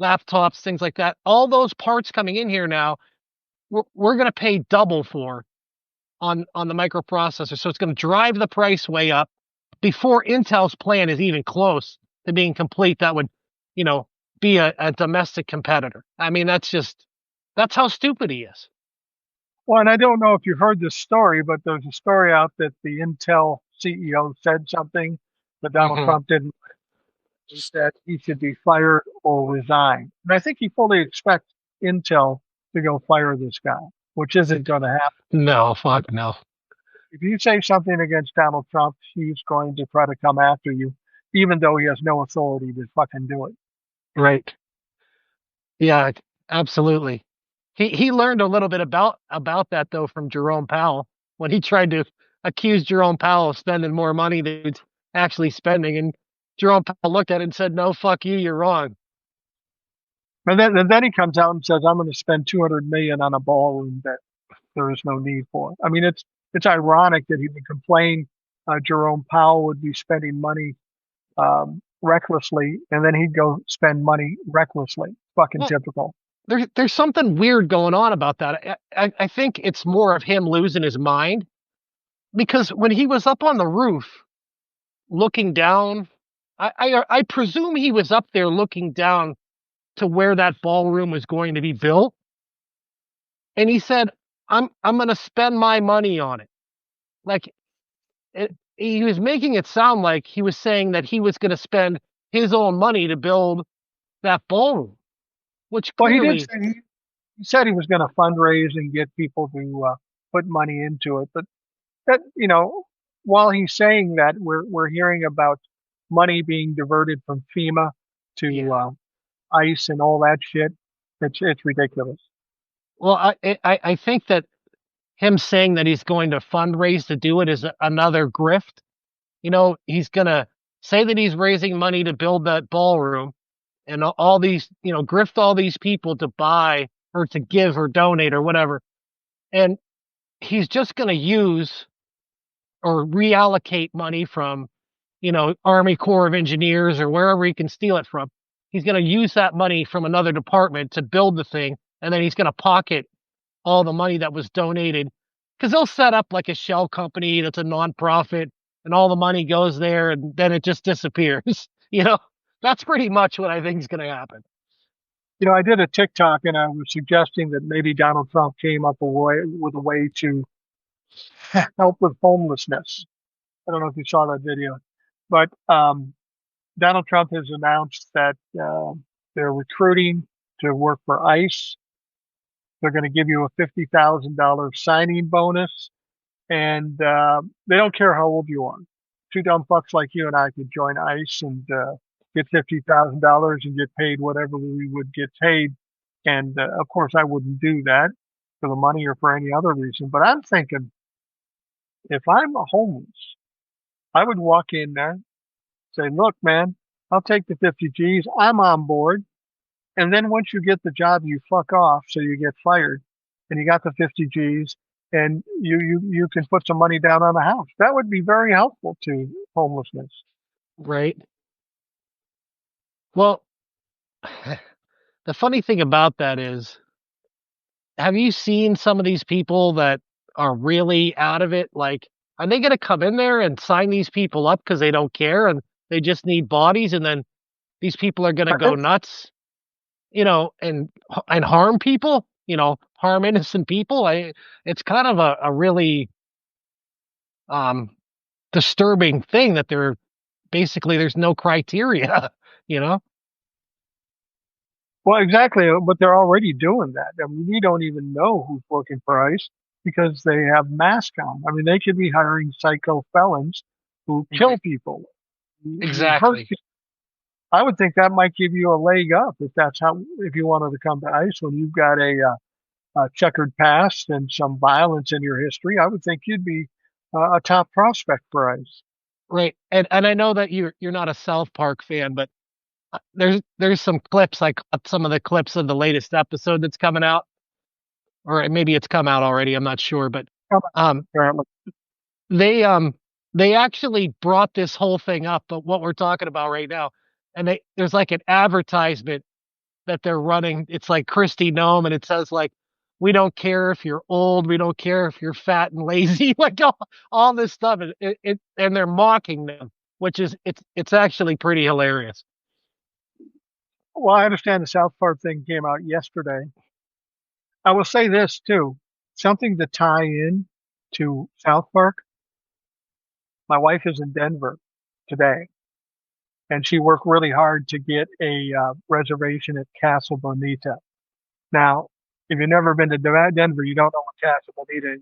laptops, things like that. All those parts coming in here now, we're going to pay double for on the microprocessor. So it's going to drive the price way up before Intel's plan is even close to being complete. That would, you know, be a domestic competitor. I mean, that's how stupid he is. Well, and I don't know if you've heard this story, but there's a story out that the Intel CEO said something that Donald Hmm. Trump didn't. He said he should be fired or resign. And I think he fully expects Intel to go fire this guy, which isn't going to happen. No, fuck no. If you say something against Donald Trump, he's going to try to come after you, even though he has no authority to fucking do it. Right. Yeah, absolutely. He learned a little bit about that though from Jerome Powell when he tried to accuse Jerome Powell of spending more money than he's actually spending, and Jerome Powell looked at it and said, "No, fuck you, you're wrong." And then he comes out and says, "I'm going to spend 200 million on a ballroom that there is no need for." I mean, it's ironic that he would complain Jerome Powell would be spending money recklessly, and then he'd go spend money recklessly. Fucking Well, typical. there's something weird going on about that. I think it's more of him losing his mind because when he was up on the roof looking down, I presume he was up there looking down to where that ballroom was going to be built, and he said, I'm going to spend my money on it." Like he was making it sound like he was saying that he was going to spend his own money to build that ballroom, which Well, he did clearly, say he said he was going to fundraise and get people to put money into it, but that while he's saying that, we're hearing about money being diverted from FEMA to yeah. ICE and all that shit. It's ridiculous. Well, I think that him saying that he's going to fundraise to do it is another grift. He's going to say that he's raising money to build that ballroom and all these, grift all these people to buy or to give or donate or whatever. And he's just going to use or reallocate money from, Army Corps of Engineers or wherever he can steal it from. He's going to use that money from another department to build the thing. And then he's going to pocket all the money that was donated because they'll set up like a shell company that's a nonprofit and all the money goes there and then it just disappears. That's pretty much what I think is going to happen. I did a TikTok and I was suggesting that maybe Donald Trump came up with a way to help with homelessness. I don't know if you saw that video, but Donald Trump has announced that they're recruiting to work for ICE. They're going to give you a $50,000 signing bonus, and they don't care how old you are. Two dumb fucks like you and I could join ICE and get $50,000 and get paid whatever we would get paid. And of course, I wouldn't do that for the money or for any other reason. But I'm thinking, if I'm homeless, I would walk in there, say, "Look, man, I'll take the 50 G's. I'm on board." And then once you get the job, you fuck off, so you get fired, and you got the 50 G's, and you can put some money down on a house. That would be very helpful to homelessness. Right. Well, the funny thing about that is, have you seen some of these people that are really out of it? Like, are they going to come in there and sign these people up because they don't care and they just need bodies? And then these people are going to go nuts, and harm people, harm innocent people. It's kind of a really um, disturbing thing that there's no criteria, you know? Well, exactly, but they're already doing that. I mean, we don't even know who's working for ICE because they have masks on. I mean, they could be hiring psycho felons who kill Right. people, who hurt Exactly. people. I would think that might give you a leg up if you wanted to come to ICE when you've got a checkered past and some violence in your history. I would think you'd be a top prospect for ICE. Right. And I know that you're not a South Park fan, but there's some clips. I caught some of the clips of the latest episode that's coming out, or maybe it's come out already. I'm not sure, but Come um, on, apparently. they um they actually brought this whole thing up, but what we're talking about right now, and there's like an advertisement that they're running. It's like Christy Nome, and it says like, "We don't care if you're old. We don't care if you're fat and lazy." Like all this stuff, and they're mocking them, which is it's actually pretty hilarious. Well, I understand the South Park thing came out yesterday. I will say this too, something to tie in to South Park. My wife is in Denver today, and she worked really hard to get a reservation at Casa Bonita. Now, if you've never been to Denver, you don't know what Casa Bonita is.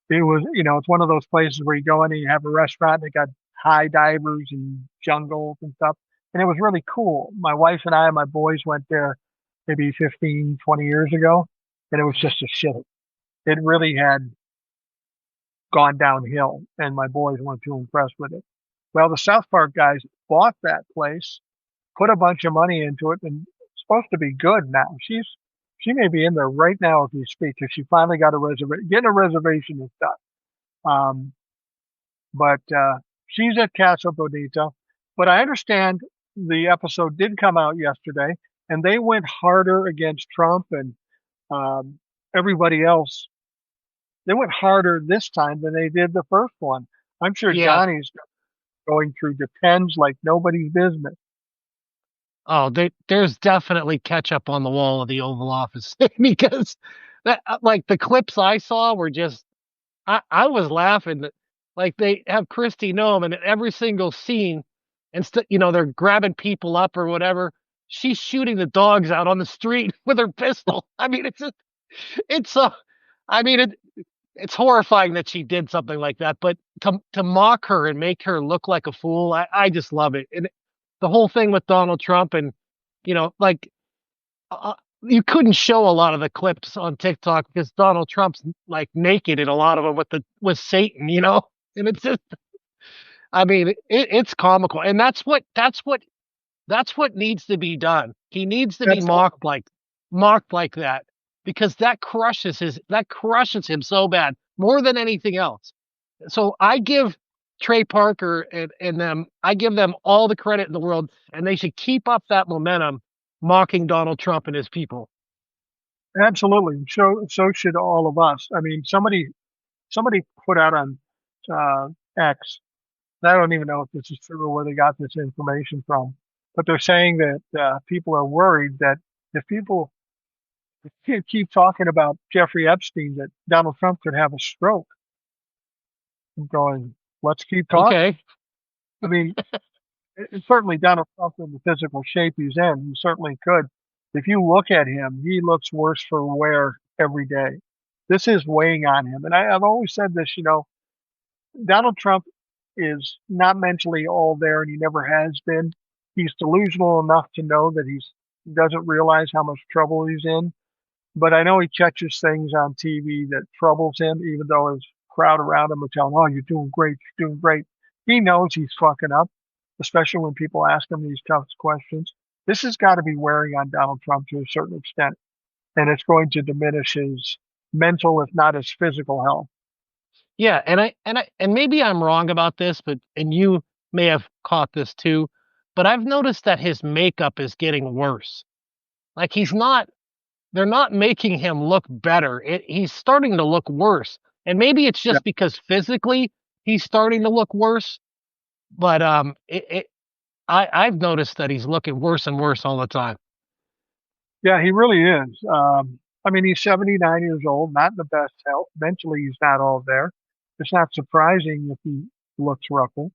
It's one of those places where you go in and you have a restaurant and they got high divers and jungles and stuff. And it was really cool. My wife and I and my boys went there maybe 15, 20 years ago, and it was Mhm. just a shit. It really had gone downhill, and my boys weren't too impressed with it. Well, the South Park guys bought that place, put a bunch of money into it, and it's supposed to be good now. She may be in there right now as we speak because she finally got a reservation. Getting a reservation is done. Um, but she's at Casa Bonita. But I understand the episode did come out yesterday, and they went harder against Trump and um, everybody else. They went harder this time than they did the first one. I'm sure Yeah. Johnny's going through depends like nobody's business. Oh, there's definitely ketchup on the wall of the Oval Office because that like the clips I saw were just I was laughing that like they have Christy Nome and in every single scene instead they're grabbing people up or whatever. She's shooting the dogs out on the street with her pistol. I mean, it's I mean it's horrifying that she did something like that, but to mock her and make her look like a fool, I just love it. And the whole thing with Donald Trump and like you couldn't show a lot of the clips on TikTok because Donald Trump's like naked in a lot of them with Satan. And it's just I mean it's comical, and that's what needs to be done. He needs to be Absolutely. mocked like that because that crushes him so bad more than anything else. So I give Trey Parker and them I give them all the credit in the world, and they should keep up that momentum mocking Donald Trump and his people. Absolutely. So should all of us. I mean, somebody put out on uh, X. I don't even know if this is true or where they got this information from, but they're saying that people are worried that if people keep talking about Jeffrey Epstein, that Donald Trump could have a stroke. I'm going, let's keep talking. Okay. I mean, certainly Donald Trump in the physical shape he's in, he certainly could. If you look at him, he looks worse for wear every day. This is weighing on him. And I've always said this, Donald Trump is not mentally all there and he never has been. He's delusional enough to know that he doesn't realize how much trouble he's in. But I know he catches things on TV that troubles him, even though his crowd around him are telling, "Oh, you're doing great, you're doing great." He knows he's fucking up, especially when people ask him these tough questions. This has got to be wearing on Donald Trump to a certain extent, and it's going to diminish his mental, if not his physical health. Yeah, and maybe I'm wrong about this, but and you may have caught this too, but I've noticed that his makeup is getting worse. Like they're not making him look better. He's starting to look worse. And maybe it's Yeah, just because physically he's starting to look worse, but I've noticed that he's looking worse and worse all the time. yeah, he really is. I mean, he's 79 years old, not in the best health. Mentally, he's not all there. It's not surprising if he looks ruffled.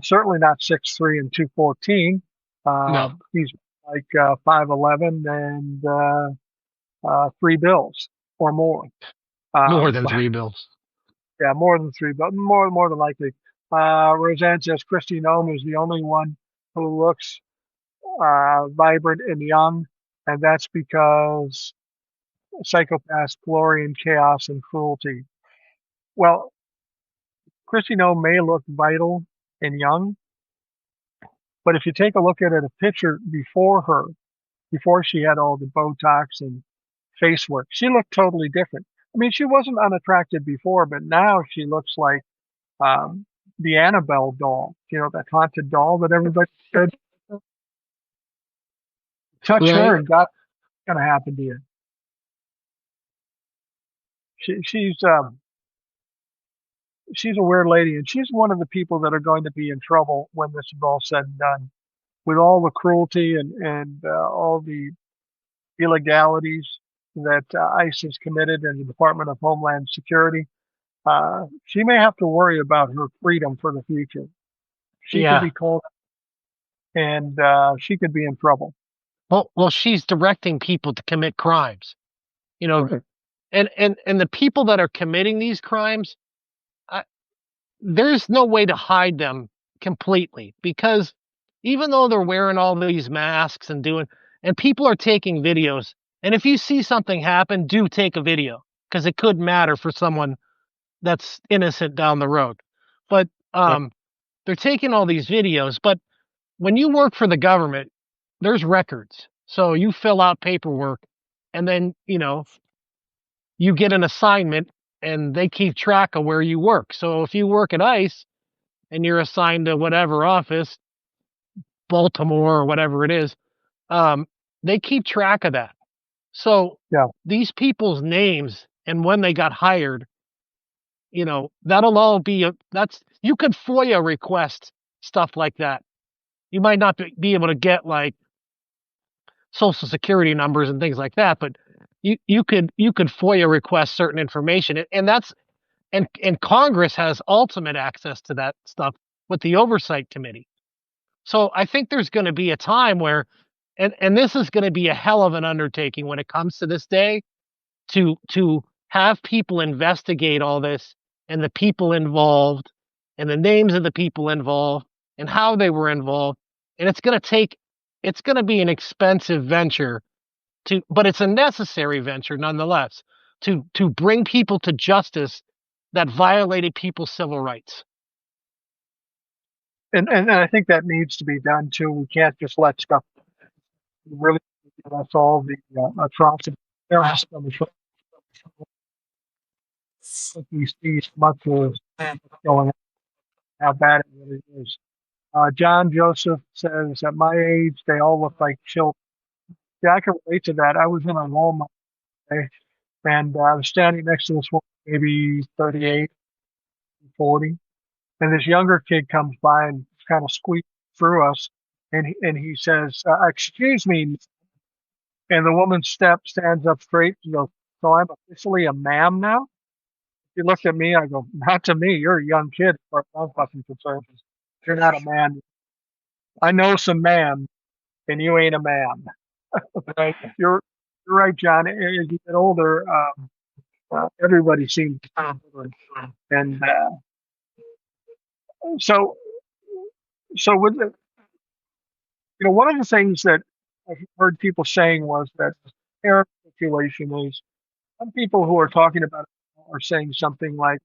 Certainly not 6'3" and 214. No, He's like 5'11" and three bills or more. more than But 3 bills. yeah, more than three, but more than likely. Roseanne says Christy Nome is the only one who looks vibrant and young, and that's because psychopaths glory in chaos and cruelty. Well, Christy Nome may look vital and young, but if you take a look at a picture before her, before she had all the Botox and face work, she looked totally different. I mean, she wasn't unattractive before, but now she looks like um, the Annabelle doll, that haunted doll that everybody said, touch her Right? and God's going to happen to you. She's a weird lady, and she's one of the people that are going to be in trouble when this is all said and done. With all the cruelty and all the illegalities that ICE has committed and the Department of Homeland Security, she may have to worry about her freedom for the future. She could Yeah. be called and she could be in trouble. Well, she's directing people to commit crimes. You know, Right. and the people that are committing these crimes, I, there's no way to hide them completely because even though they're wearing all these masks and people are taking videos, and if you see something happen, do take a video because it could matter for someone that's innocent down the road. But Right. they're taking all these videos. But when you work for the government, there's records. So you fill out paperwork, and then you get an assignment and they keep track of where you work. So if you work at ICE and you're assigned to whatever office, Baltimore or whatever it is, um, they keep track of that. So Yeah. these people's names and when they got hired, that'll all that's you could FOIA request stuff like that. You might not be able to get like social security numbers and things like that, but you could FOIA request certain information, and that's and Congress has ultimate access to that stuff with the oversight committee. So I think there's going to be a time where, and this is going to be a hell of an undertaking when it comes to this day, to have people investigate all this and the people involved and the names of the people involved and how they were involved. And it's going to be an expensive venture but it's a necessary venture nonetheless to bring people to justice that violated people's civil rights. And I think that needs to be done too. We can't just let stuff really give us all the atrocities. There has to be we see so much of going on, how bad it really is. John Joseph says, at my age, they all look like children. Yeah, I can relate to that. I was in a Walmart today, and I was standing next to this woman, maybe 38, 40, and this younger kid comes by and kind of squeaks through us, and he says, "Excuse me," and the woman stands up straight and goes, "So I'm officially a ma'am now?" He looked at me. I go, "Not to me. You're a young kid, as far as I'm fucking concerned. You're not a man. I know some man, and you ain't a man." Right? You're right, John. As you get older, everybody seems different, and so with the, one of the things that I've heard people saying was that the tariff situation is some people who are talking about it are saying something like,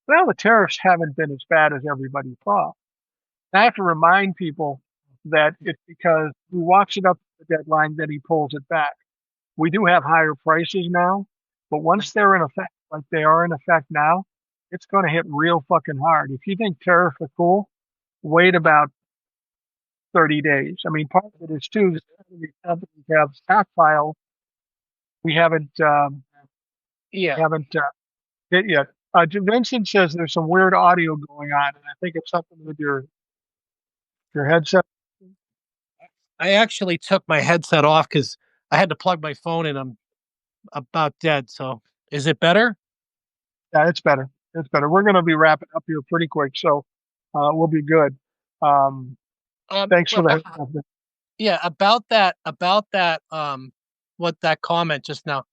"Well, the tariffs haven't been as bad as everybody thought." I have to remind people that it's because he walks it up to the deadline, then he pulls it back. We do have higher prices now, but once they're in effect, like they are in effect now, it's going to hit real fucking hard. If you think tariffs are cool, wait about 30 days. I mean, part of it is too, that these companies have stockpiles we Yeah. haven't hit yet. Vincent says there's some weird audio going on, and I think it's something with your headset. I actually took my headset off because I had to plug my phone in. I'm about dead. So is it better? Yeah, it's better. It's better. We're going to be wrapping up here pretty quick, so we'll be good. Um, Thanks for Well, the heads up. yeah, what that comment just now.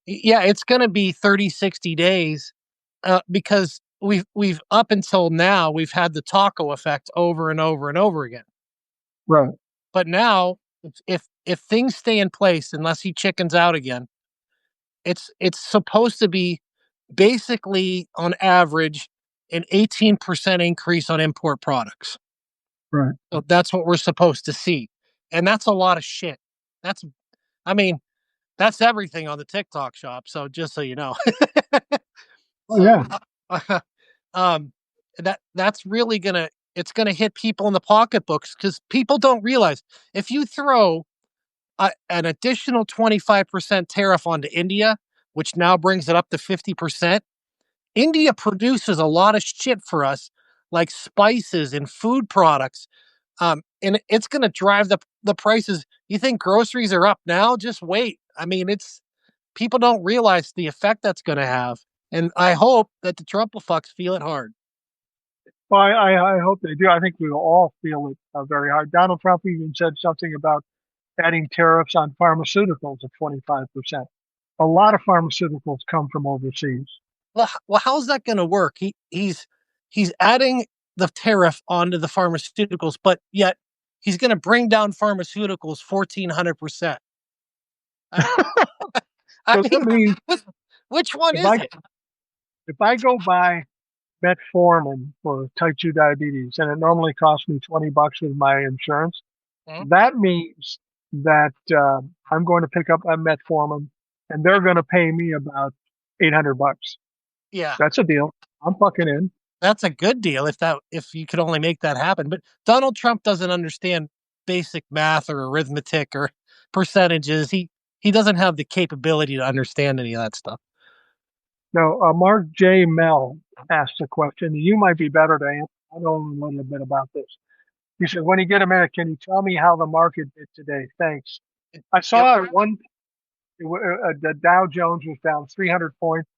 Yeah, it's going to be 30, 60 days because we've up until now, we've had the taco effect over and over and over again. Right. But now, if things stay in place, unless he chickens out again, it's supposed to be basically on average an 18% increase on import products. Right. So that's what we're supposed to see. And that's a lot of shit. That's I mean, that's everything on the TikTok shop. So just so you know. Oh So yeah. um that's really it's gonna hit people in the pocketbooks because people don't realize if you throw an additional 25% tariff onto India, which now brings it up to 50%. India produces a lot of shit for us, like spices and food products. And it's going to drive the prices. You think groceries are up now? Just wait. I mean, it's people don't realize the effect that's going to have. And I hope that the Trump fucks feel it hard. Well, I hope they do. I think we will all feel it very hard. Donald Trump even said something about adding tariffs on pharmaceuticals of 25%. A lot of pharmaceuticals come from overseas. Well, how's that going to work? He's adding the tariff onto the pharmaceuticals, but yet he's going to bring down pharmaceuticals 1,400%. I So that mean, means which one if is I it? if I go buy metformin for type 2 diabetes and it normally costs me 20 bucks with my insurance, Hmm? that means that I'm going to pick up a metformin and they're going to pay me about 800 bucks. Yeah, That's a deal. I'm fucking in. that's a good deal if you could only make that happen. But Donald Trump doesn't understand basic math or arithmetic or percentages. He doesn't have the capability to understand any of that stuff. Now, Mark J. Mel asked a question. You might be better to answer. I know a little bit about this. He said, when you get a minute, can you tell me how the market did today? Thanks. I Yep. saw the Dow Jones was down 300 points.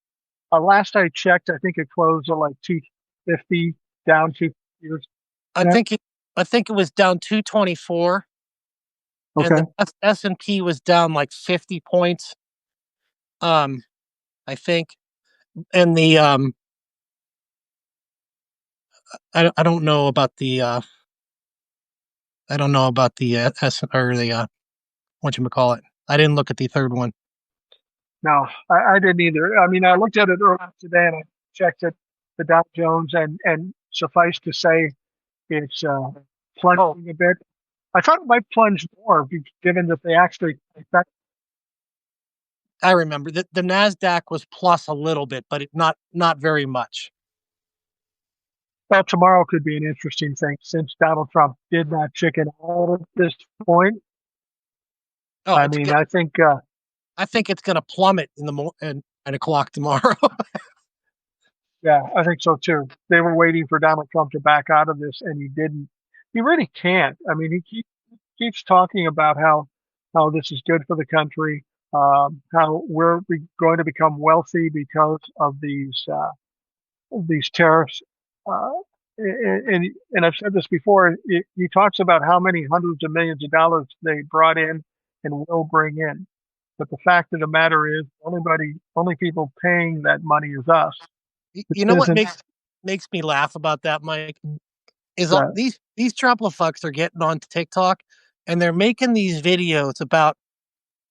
Last I checked, I think it closed at like 250, down 250. I think it I think it was down 224 and Okay. the S&P was down like 50 points. Um I think and the I don't know about the I don't know about the S or the what you call it. I didn't look at the third one. No, I didn't either. I mean, I looked at it earlier today and I checked it, the Dow Jones, and suffice to say, it's Oh, plunging a bit. I thought it might plunge more, given that they actually, I remember that the Nasdaq was plus a little bit, but not very much. well, tomorrow could be an interesting thing since Donald Trump did not chicken out at this point. Oh, I mean, I think it's going to plummet in the 9 o'clock tomorrow. yeah, I think so too. They were waiting for Donald Trump to back out of this, and he didn't. He really can't. I mean, keeps talking about how this is good for the country, how going to become wealthy because of these tariffs. Uh, and I've said this before. He talks about how many hundreds of millions of dollars they brought in and will bring in. But the fact of the matter is, only people paying that money is us. This You know what isn't makes me laugh about that, Mike, is that. these Trumplefucks are getting on TikTok and they're making these videos about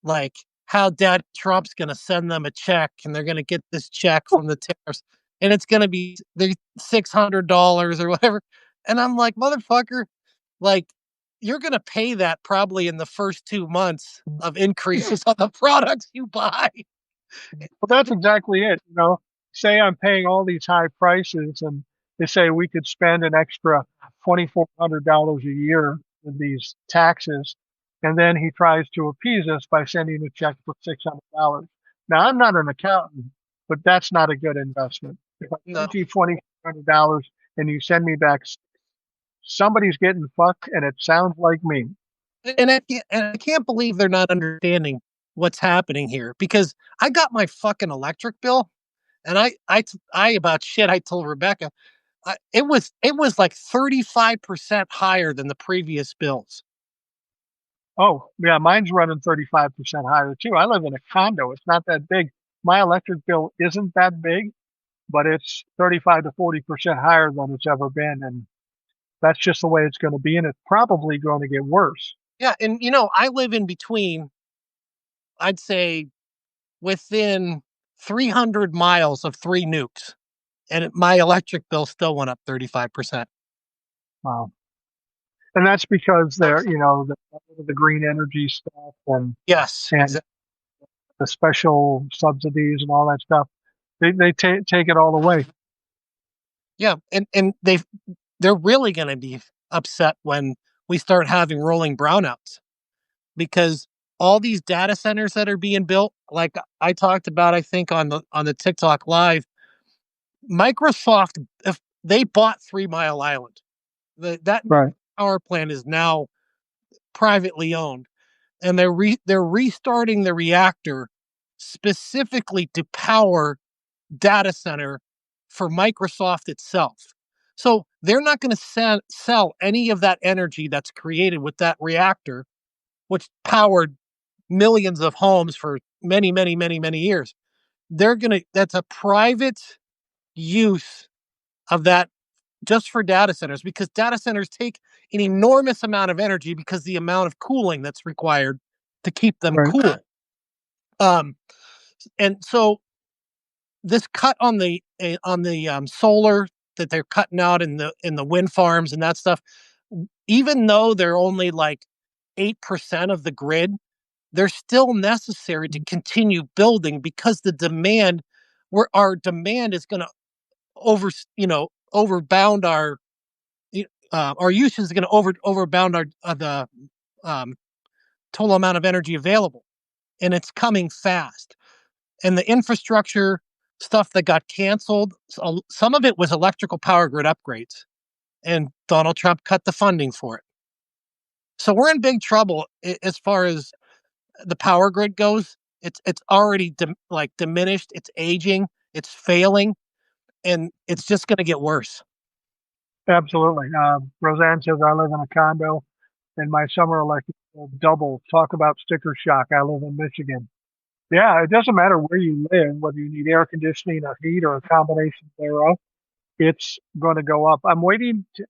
like how Dad Trump's going to send them a check and they're going to get this check from the tariffs and it's going to be $600 or whatever. And I'm like, motherfucker, like you're going to pay that probably in the first 2 months of increases on the products you buy. Well, that's exactly it. Say I'm paying all these high prices, and they say we could spend an extra $2,400 a year with these taxes, and then he tries to appease us by sending a check for $600. Now, I'm not an accountant, but that's not a good investment. If I No. send you $2,400 and you send me back, somebody's getting fucked, and it sounds like me. And I can't believe they're not understanding what's happening here because I got my fucking electric bill and I about shit. I told Rebecca it was like 35% higher than the previous bills. Oh, yeah, mine's running 35% higher too. I live in a condo. It's not that big. My electric bill isn't that big, but it's 35 to 40% higher than it's ever been. And that's just the way it's going to be. And it's probably going to get worse. Yeah, and I live in between. I'd say within 300 miles of three nukes, and my electric bill still went up 35%. Wow. And that's because the green energy stuff Yes, and exactly. the special subsidies and all that stuff. They take it all away. Yeah, and they're really going to be upset when we start having rolling brownouts because all these data centers that are being built, like I talked about, I think on the TikTok live, Microsoft, if they bought 3 Mile Island, that Right. power plant is now privately owned, and they're restarting the reactor specifically to power data center for Microsoft itself. So they're not going to sell any of that energy that's created with that reactor, which powered millions of homes for many, many, many, many years. That's a private use of that just for data centers because data centers take an enormous amount of energy because the amount of cooling that's required to keep them Right. cool. Um, and so this cut on the solar that they're cutting out in the wind farms and that stuff, even though they're only like 8% of the grid, they're still necessary to continue building because the demand our demand is going to over overbound our usage is going to overbound the um, total amount of energy available, and it's coming fast. And the infrastructure stuff that got canceled, some of it was electrical power grid upgrades, and Donald Trump cut the funding for it. So we're in big trouble as far as the power grid goes. It's already diminished. It's aging. It's failing, and it's just going to get worse. Absolutely. Roseanne says I live in a condo and my summer electric bill double. Talk about sticker shock. I live in Michigan. Yeah, it doesn't matter where you live, whether you need air conditioning or heat or a combination thereof, it's going to go up. I'm waiting to,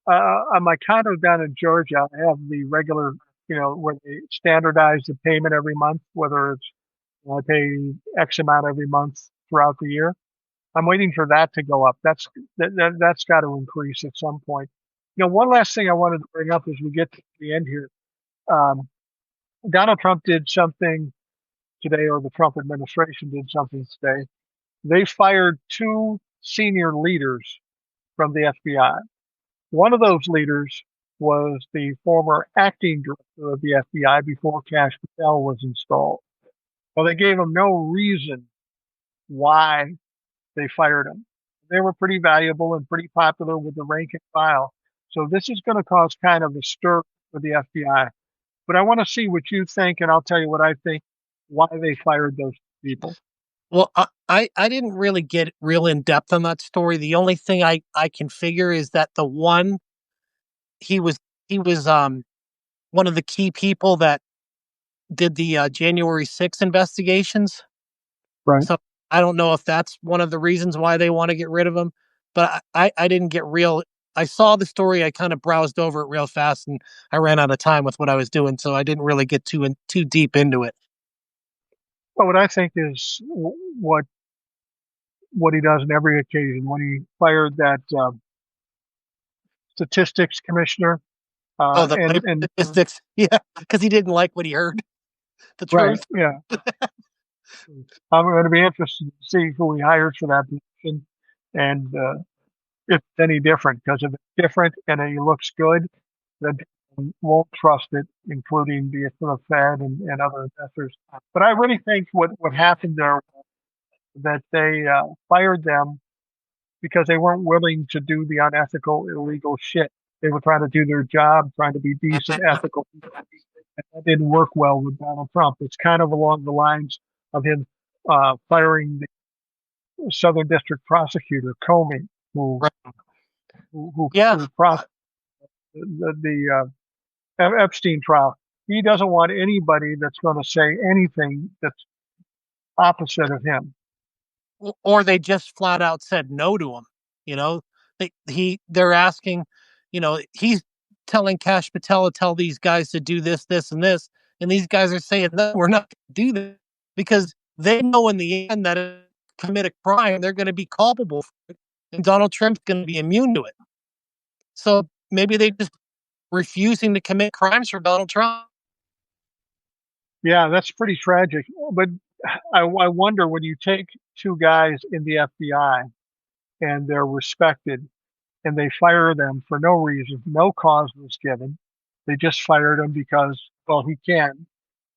on my condo down in Georgia. I have the regular, where they standardize the payment every month, whether it's I pay X amount every month throughout the year. I'm waiting for that to go up. That's got to increase at some point. One last thing I wanted to bring up as we get to the end here. Um, Donald Trump did something today, or the Trump administration did something today. They fired two senior leaders from the FBI. One of those leaders was the former acting director of the FBI before Cash Patel was installed. Well, they gave him no reason why they fired him. They were pretty valuable and pretty popular with the rank and file. So this is going to cause kind of a stir for the FBI. But I want to see what you think, and I'll tell you what I think why they fired those people. Well, I didn't really get real in depth on that story. The only thing I can figure is that the one he was he was one of the key people that did the January 6th investigations. Right. So I don't know if that's one of the reasons why they want to get rid of him. But I didn't get real. I saw the story. I kind of browsed over it real fast, and I ran out of time with what I was doing, so I didn't really get too deep into it. But what I think is what he does in every occasion when he fired that statistics commissioner, Oh, the and statistics, yeah, because he didn't like what he heard. The right, truth. yeah, I'm going to be interested to see who he hires for that position, and if it's any different. Because if it's different and he looks good, then people won't trust it, including the Fed and other investors. But I really think what happened there that they fired them because they weren't willing to do the unethical, illegal shit. They were trying to do their job, trying to be decent, ethical. And that didn't work well with Donald Trump. It's kind of along the lines of him firing the Southern District prosecutor Comey, who Right. who, who, Yeah. who prosecuted the Epstein trial. He doesn't want anybody that's going to say anything that's opposite of him. Or they just flat out said no to him. You know, they're asking, he's telling Cash Patel to tell these guys to do this, this, and this, and these guys are saying no, we're not going to do that because they know in the end that if they commit a crime, they're going to be culpable for it, and Donald Trump's going to be immune to it. So maybe they just refusing to commit crimes for Donald Trump. Yeah, that's pretty tragic. But I wonder when you take two guys in the FBI and they're respected and they fire them for no reason, no cause was given. They just fired him because, well, he can.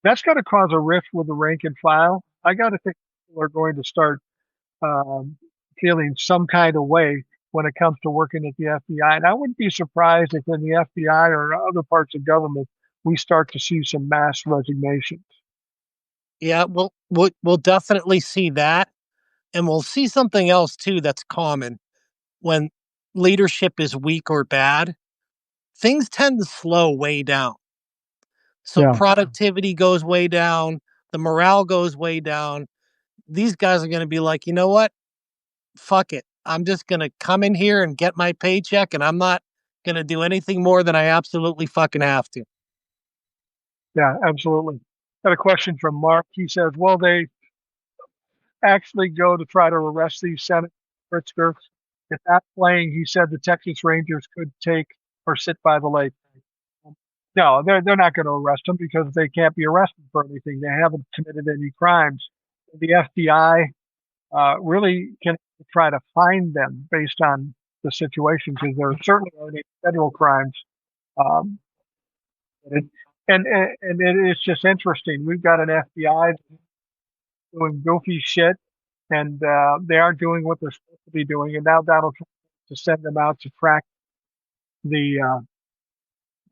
That's going to cause a rift with the rank and file. I got to think people are going to start um, feeling some kind of way when it comes to working at the FBI. And I wouldn't be surprised if in the FBI or other parts of government, we start to see some mass resignations. Yeah, we'll definitely see that, and we'll see something else too that's common when leadership is weak or bad. Things tend to slow way down. So Yeah. productivity goes way down, the morale goes way down. These guys are going to be like, you know what? Fuck it. I'm just going to come in here and get my paycheck, and I'm not going to do anything more than I absolutely fucking have to. Yeah, absolutely. Got a question from Mark. He says, "Will they actually go to try to arrest these Senate Pritzker? If that's playing, he said the Texas Rangers could take or sit by the lake." No, they're not going to arrest them because they can't be arrested for anything. They haven't committed any crimes. The FBI really can try to find them based on the situation because there certainly are any federal crimes. Um, and, it, it's just interesting. We've got an FBI doing goofy shit, and they aren't doing what they're supposed to be doing. And now Donald Trump to send them out to track the uh,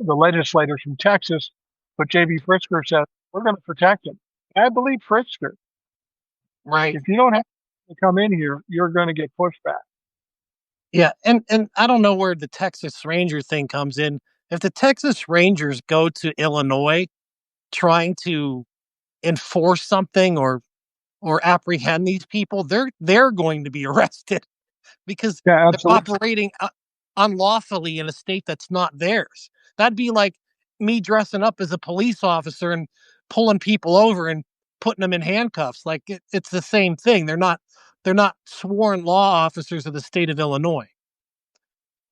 the legislators from Texas. But J.B. Pritzker said we're going to protect him. I believe Pritzker. Right. If you don't have to come in here, you're going to get pushback. Yeah, and I don't know where the Texas Ranger thing comes in. If the Texas Rangers go to Illinois trying to enforce something or apprehend these people, they're going to be arrested because Yeah, they're absolutely. operating unlawfully in a state that's not theirs. That'd be like me dressing up as a police officer and pulling people over and putting them in handcuffs. Like it's the same thing. They're not sworn law officers of the state of Illinois.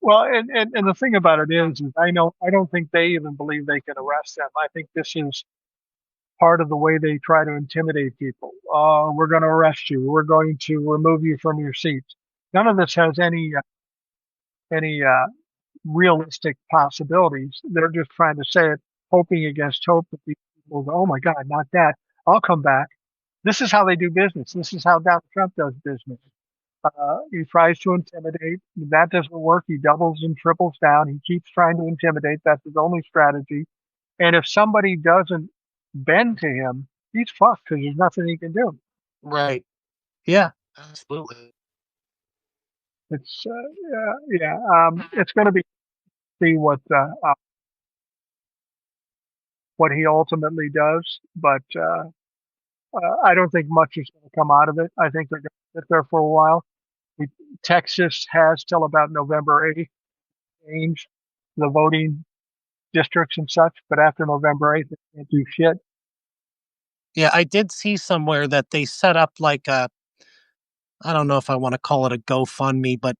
Well, and the thing about it is I don't think they even believe they can arrest them. I think this is part of the way they try to intimidate people. We're going to arrest you. We're going to remove you from your seats. None of this has any realistic possibilities. They're just trying to say it, hoping against hope that people go, "Oh my God, not that! I'll come back." This is how they do business. This is how Donald Trump does business. He tries to intimidate. That doesn't work. He doubles and triples down. He keeps trying to intimidate. That's his only strategy. And if somebody doesn't bend to him, he's fucked because there's nothing he can do. Right. Yeah. Absolutely. It's yeah. It's going to be see what he ultimately does, but I don't think much is going to come out of it. I think they're going to sit there for a while. Texas has till about November 8th to change the voting districts and such, but after November 8th, they can't do shit. Yeah, I did see somewhere that they set up like a, I don't know if I want to call it a GoFundMe, but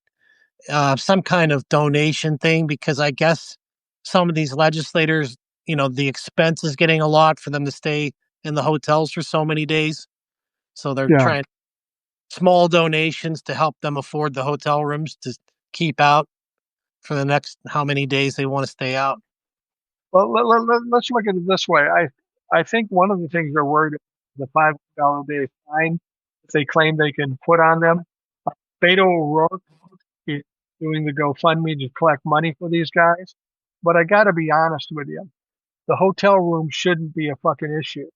some kind of donation thing because I guess some of these legislators, the expense is getting a lot for them to stay in the hotels for so many days. So they're Yeah. trying small donations to help them afford the hotel rooms to keep out for the next how many days they want to stay out. Well, let's look at it this way. I think one of the things they're worried about is the $500 a day fine that they claim they can put on them. Beto O'Rourke is doing the GoFundMe to collect money for these guys. But I got to be honest with you. The hotel room shouldn't be a fucking issue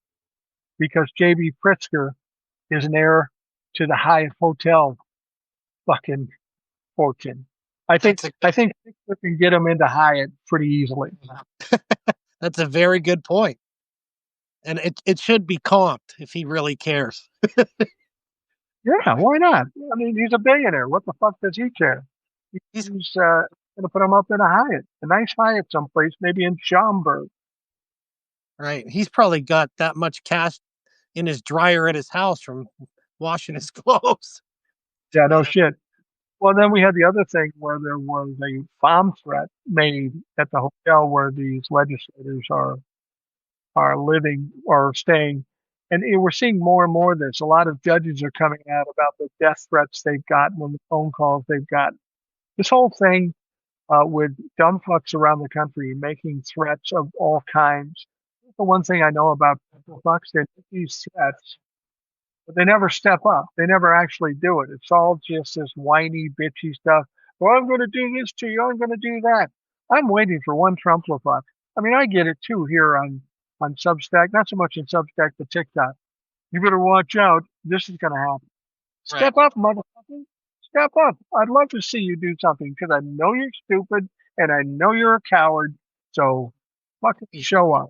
because J.B. Pritzker is an heir to the Hyatt Hotel fucking fortune. That's a I think Pritzker can get him into Hyatt pretty easily. that's a very good point. And it should be comped if he really cares. Yeah, why not? I mean, he's a billionaire. What the fuck does he care? He's He's going to put him up in a Hyatt, a nice Hyatt someplace, maybe in Schaumburg. right. He's probably got that much cash in his dryer at his house from washing his clothes. Yeah, no shit. Well, then we had the other thing where there was a bomb threat made at the hotel where these legislators are living or staying. And we're seeing more and more of this. A lot of judges are coming out about the death threats they've gotten and the phone calls they've gotten. This whole thing with dumb fucks around the country making threats of all kinds. The one thing I know about dumb fucks, they make these threats, but they never step up. They never actually do it. It's all just this whiny, bitchy stuff. Well, I'm going to do this to you. I'm going to do that. I'm waiting for one Trump fuck. I mean, I get it too here on Substack, not so much in Substack, but TikTok. You better watch out. This is going to happen. Right. Step up, motherfucker. Step up. I'd love to see you do something because I know you're stupid and I know you're a coward. So fucking show up.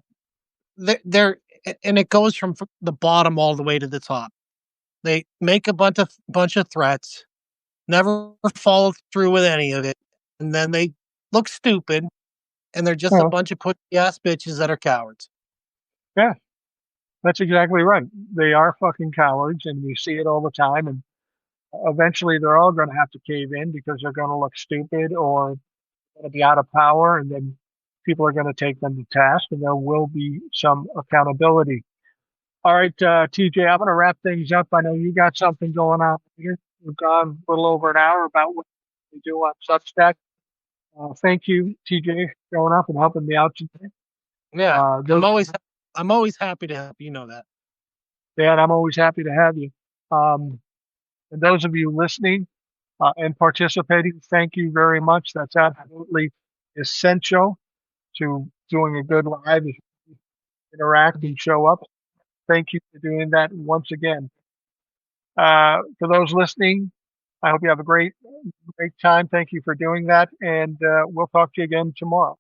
They're and it goes from the bottom all the way to the top. They make a bunch of threats, never follow through with any of it, and then they look stupid, and they're just a Well, bunch of pussy ass bitches that are cowards. yeah, that's exactly right. They are fucking cowards and we see it all the time. And eventually they're all going to have to cave in because they're going to look stupid or going to be out of power. And then people are going to take them to task and there will be some accountability. All right, TJ, I'm going to wrap things up. I know you got something going on here. We've gone a little over an hour about what we do on Substack. Thank you, TJ, for showing up and helping me out today. Yeah, Uh, those, I'm always happy to help. You know that. Dan, I'm always happy to have you. Um, and those of you listening and participating, thank you very much. That's absolutely essential to doing a good live. Is interact and show up. Thank you for doing that once again. For those listening, I hope you have a great time. Thank you for doing that, and we'll talk to you again tomorrow.